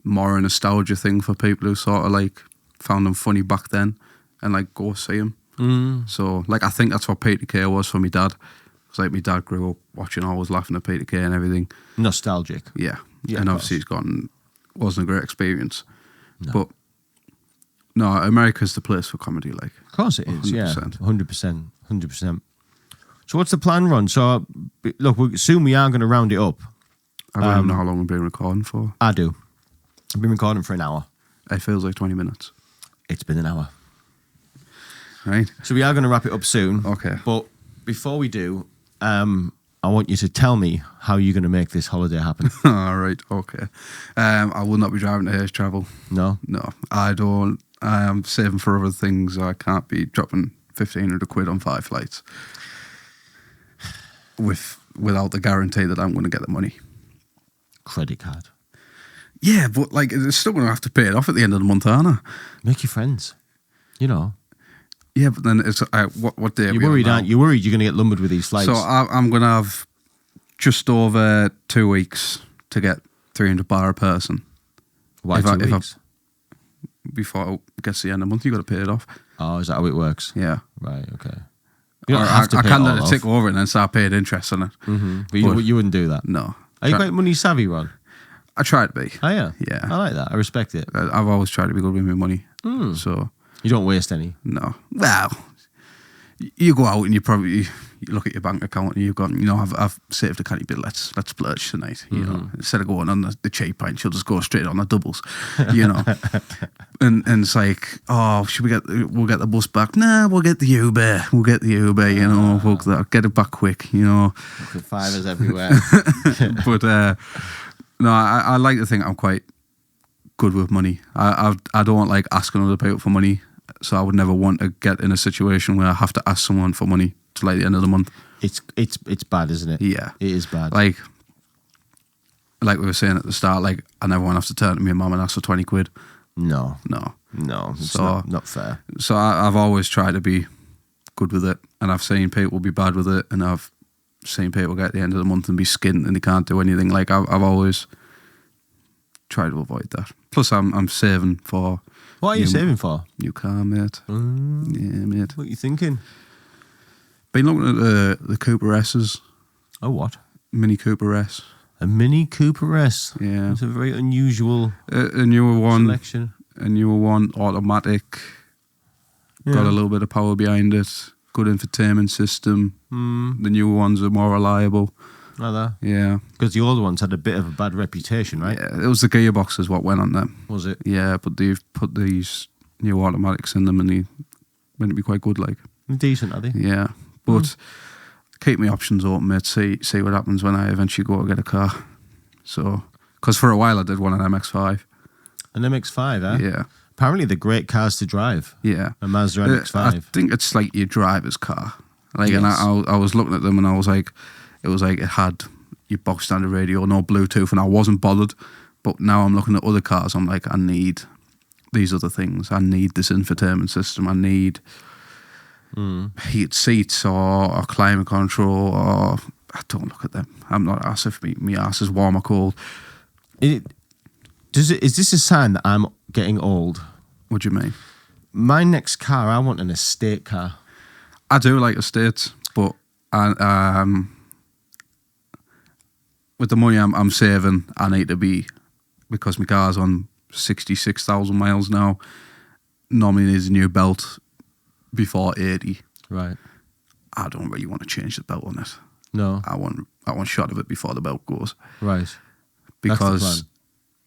more a nostalgia thing for people who sort of like found them funny back then and like go see them. So like I think that's what Peter Kay was for my dad. Because like my dad grew up watching, always laughing at Peter Kay and everything. Nostalgic. Yeah. And obviously wasn't a great experience. No. But no, America's the place for comedy, like. Of course it is, 100%. Yeah. 100%. So what's the plan, Ron? So look, soon we are going to round it up. I don't even know how long we've been recording for. I do. I've been recording for an hour. It feels like 20 minutes. It's been an hour. Right. So we are going to wrap it up soon. Okay. But before we do, I want you to tell me how you're going to make this holiday happen. All right. Okay. I will not be driving to Hayes Travel. No? No. I don't. I'm saving for other things. I can't be dropping 1,500 quid on 5 flights without the guarantee that I'm going to get the money. Credit card. Yeah, but like, it's still going to have to pay it off at the end of the month, aren't I? Make your friends. You know. Yeah, but then it's what day? You're worried, aren't you? You're worried you're going to get lumbered with these flights. So I'm going to have just over 2 weeks to get £300 a person. Why 2 weeks? Before it gets to the end of the month, you got to pay it off. Oh, is that how it works? Yeah. Right. Okay. You don't have to pay I can it let all it tick over and then start paying interest on it. But you wouldn't do that. No. Are you quite money savvy, Ron? I try to be. Oh, yeah? Yeah. I like that. I respect it. I've always tried to be good with my money. So you don't waste any? No. Well, you go out and you you look at your bank account and you've got, I've saved a canny bit. Let's splurge tonight. You know, instead of going on the cheap pints, you'll just go straight on the doubles. You know, and it's like, oh, we'll get the bus back? Nah, we'll get the Uber. You know, we'll get it back quick. You know, fivers everywhere. But no, I like to think I'm quite good with money. I don't like asking other people for money. So I would never want to get in a situation where I have to ask someone for money to like the end of the month. It's bad, isn't it? Yeah, it is bad. Like we were saying at the start, like I never want to have to turn to my mum and ask for 20 quid. No, it's not fair. So I've always tried to be good with it, and I've seen people be bad with it, and I've seen people get at the end of the month and be skint and they can't do anything. Like I've always tried to avoid that. Plus, I'm saving for. What are you saving for? New car, mate. Yeah, mate. What are you thinking? Been looking at the Cooper S's. Oh, what? Mini Cooper S. A Mini Cooper S. Yeah. It's a very unusual a newer one. Selection. A newer one, automatic. Yeah. Got a little bit of power behind it. Good infotainment system. The newer ones are more reliable. Are they? Yeah. Because the old ones had a bit of a bad reputation, right? Yeah, it was the gearboxes what went on them. Was it? Yeah, but they've put these new automatics in them and they meant to be quite good, like. Decent, are they? Yeah. But keep my options open, mate. See what happens when I eventually go to get a car. So, because for a while I did want an MX-5. An MX-5, eh? Yeah. Apparently they're great cars to drive. Yeah. A Mazda MX-5. I think it's like your driver's car. Like, yes. And I was looking at them and I was like, it had your box standard radio, no Bluetooth, and I wasn't bothered. But now I'm looking at other cars, I'm like, I need these other things. I need this infotainment system. I need heated seats or climate control, or I don't look at them. I'm not asked if my ass is warm or cold. Is this a sign that I'm getting old? What do you mean? My next car, I want an estate car. I do like estates, but with the money I'm saving, I need to be, because my car's on 66,000 miles now, normally needs a new belt before 80. Right. I don't really want to change the belt on it. No. I want shot of it before the belt goes. Right. Because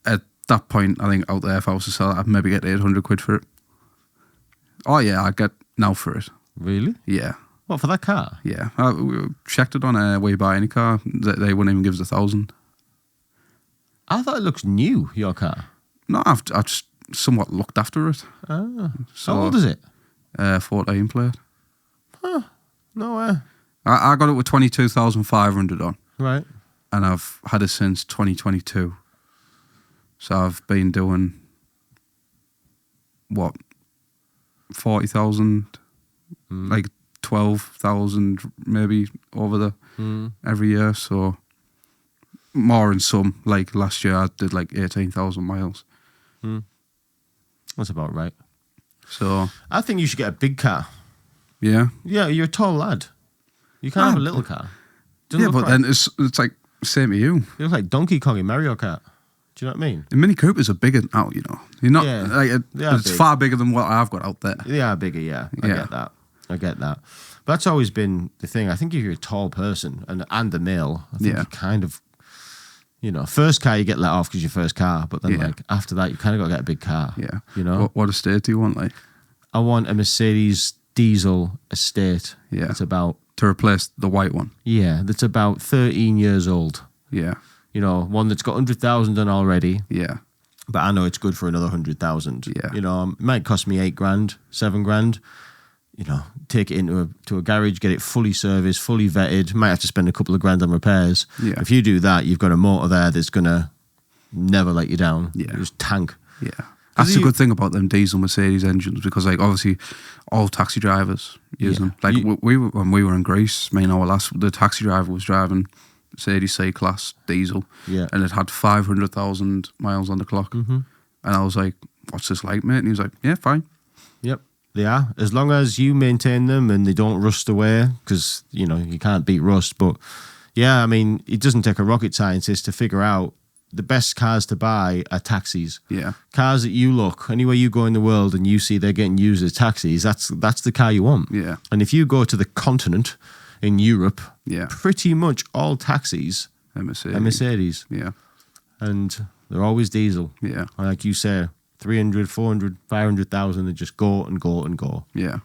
at that point, I think out there, if I was to sell it, I'd maybe get 800 quid for it. Oh yeah, I'd get now for it. Really? Yeah. What, for that car? Yeah. We checked it on We Buy Any Car. They wouldn't even give us 1,000. I thought it looks new, your car. No, I've just somewhat looked after it. Ah. So, how old is it? 14 plate. Huh. No way. I got it with 22,500 on. Right. And I've had it since 2022. So I've been doing, 40,000, like 12,000 maybe over the every year. So more in some. Like last year I did like 18,000 miles. That's about right. So I think you should get a big car. Yeah. Yeah, you're a tall lad. You can't have a little car. Yeah, but then it's like same to you. You look like Donkey Kong in Mario Kart. Do you know what I mean? The Mini Coopers are bigger now, you know. You're not like it's big. far bigger than what I've got out there. They are bigger, yeah. I get that. But that's always been the thing. I think if you're a tall person and a male, I think you kind of, first car you get let off because your first car, but then like after that you kind of got to get a big car. Yeah. You know? What estate do you want, like? I want a Mercedes diesel estate. Yeah. It's about to replace the white one. Yeah, that's about 13 years old. Yeah. One that's got 100,000 done already. Yeah. But I know it's good for another 100,000. Yeah. It might cost me $8,000, $7,000. Take it into a garage, get it fully serviced, fully vetted. Might have to spend a couple of grand on repairs. Yeah. If you do that, you've got a motor there that's gonna never let you down. Yeah. Just tank. Yeah. That's a good thing about them diesel Mercedes engines, because like obviously all taxi drivers use them. Like when we were in Greece, the taxi driver was driving Mercedes C-Class diesel, and it had 500,000 miles on the clock. And I was like, "What's this like, mate?" And he was like, "Yeah, fine." Yep, they are. As long as you maintain them and they don't rust away, because you can't beat rust. But yeah, I mean, it doesn't take a rocket scientist to figure out the best cars to buy are taxis. Yeah, cars that you look anywhere you go in the world and you see they're getting used as taxis. That's the car you want. Yeah, and if you go to the continent in Europe, Yeah. pretty much all taxis A Mercedes. are Mercedes. Yeah. And they're always diesel. Yeah. Like you say, 300, 400, 500,000, they just go and go and go. Yeah.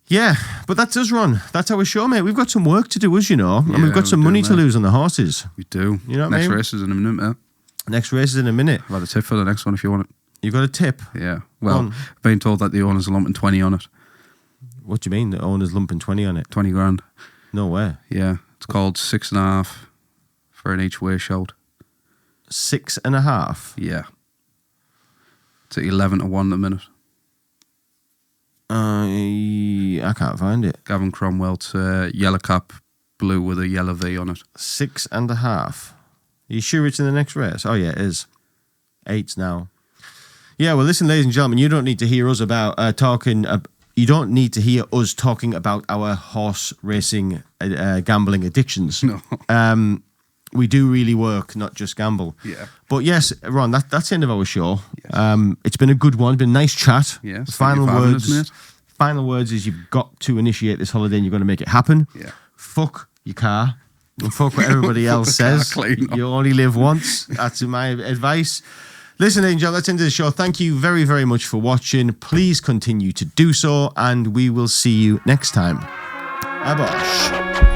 Yeah, but that's us, Ron. That's our show, mate. We've got some work to do, as you know. And Yeah, we've got some we do, money to mate. lose on the horses. We do. You know what I Next mean? race is in a minute, mate. Next race is in a minute. I've had a tip for the next one if you want it. You got a tip? Yeah. Well, on. I've been told that the owner's lumping 20 on it. What do you mean? The owner's lumping 20 on it? 20 grand. No way. Yeah. It's called 6.5 for an each way shout. 6.5? Yeah. It's at 11 to 1 a minute. I can't find it. Gavin Cromwell's yellow cap, blue with a yellow V on it. 6.5. Are you sure it's in the next race? Oh, yeah, it is. 8's now. Yeah, well, listen, ladies and gentlemen, you don't need to hear us about you don't need to hear us talking about our horse racing gambling addictions. No. We do really work, not just gamble. Yeah. But yes, Ron, that's the end of our show. Yes. It's been a good one. Been a nice chat. Yes, Final thank you for having us, words. mate. Final words is you've got to initiate this holiday and you're going to make it happen. Yeah. Fuck your car. And fuck what everybody else says. clean up. You only live once. That's my advice. Listen, ladies and gentlemen, that's the end of the show. Thank you very, very much for watching. Please continue to do so, and we will see you next time. Abosh.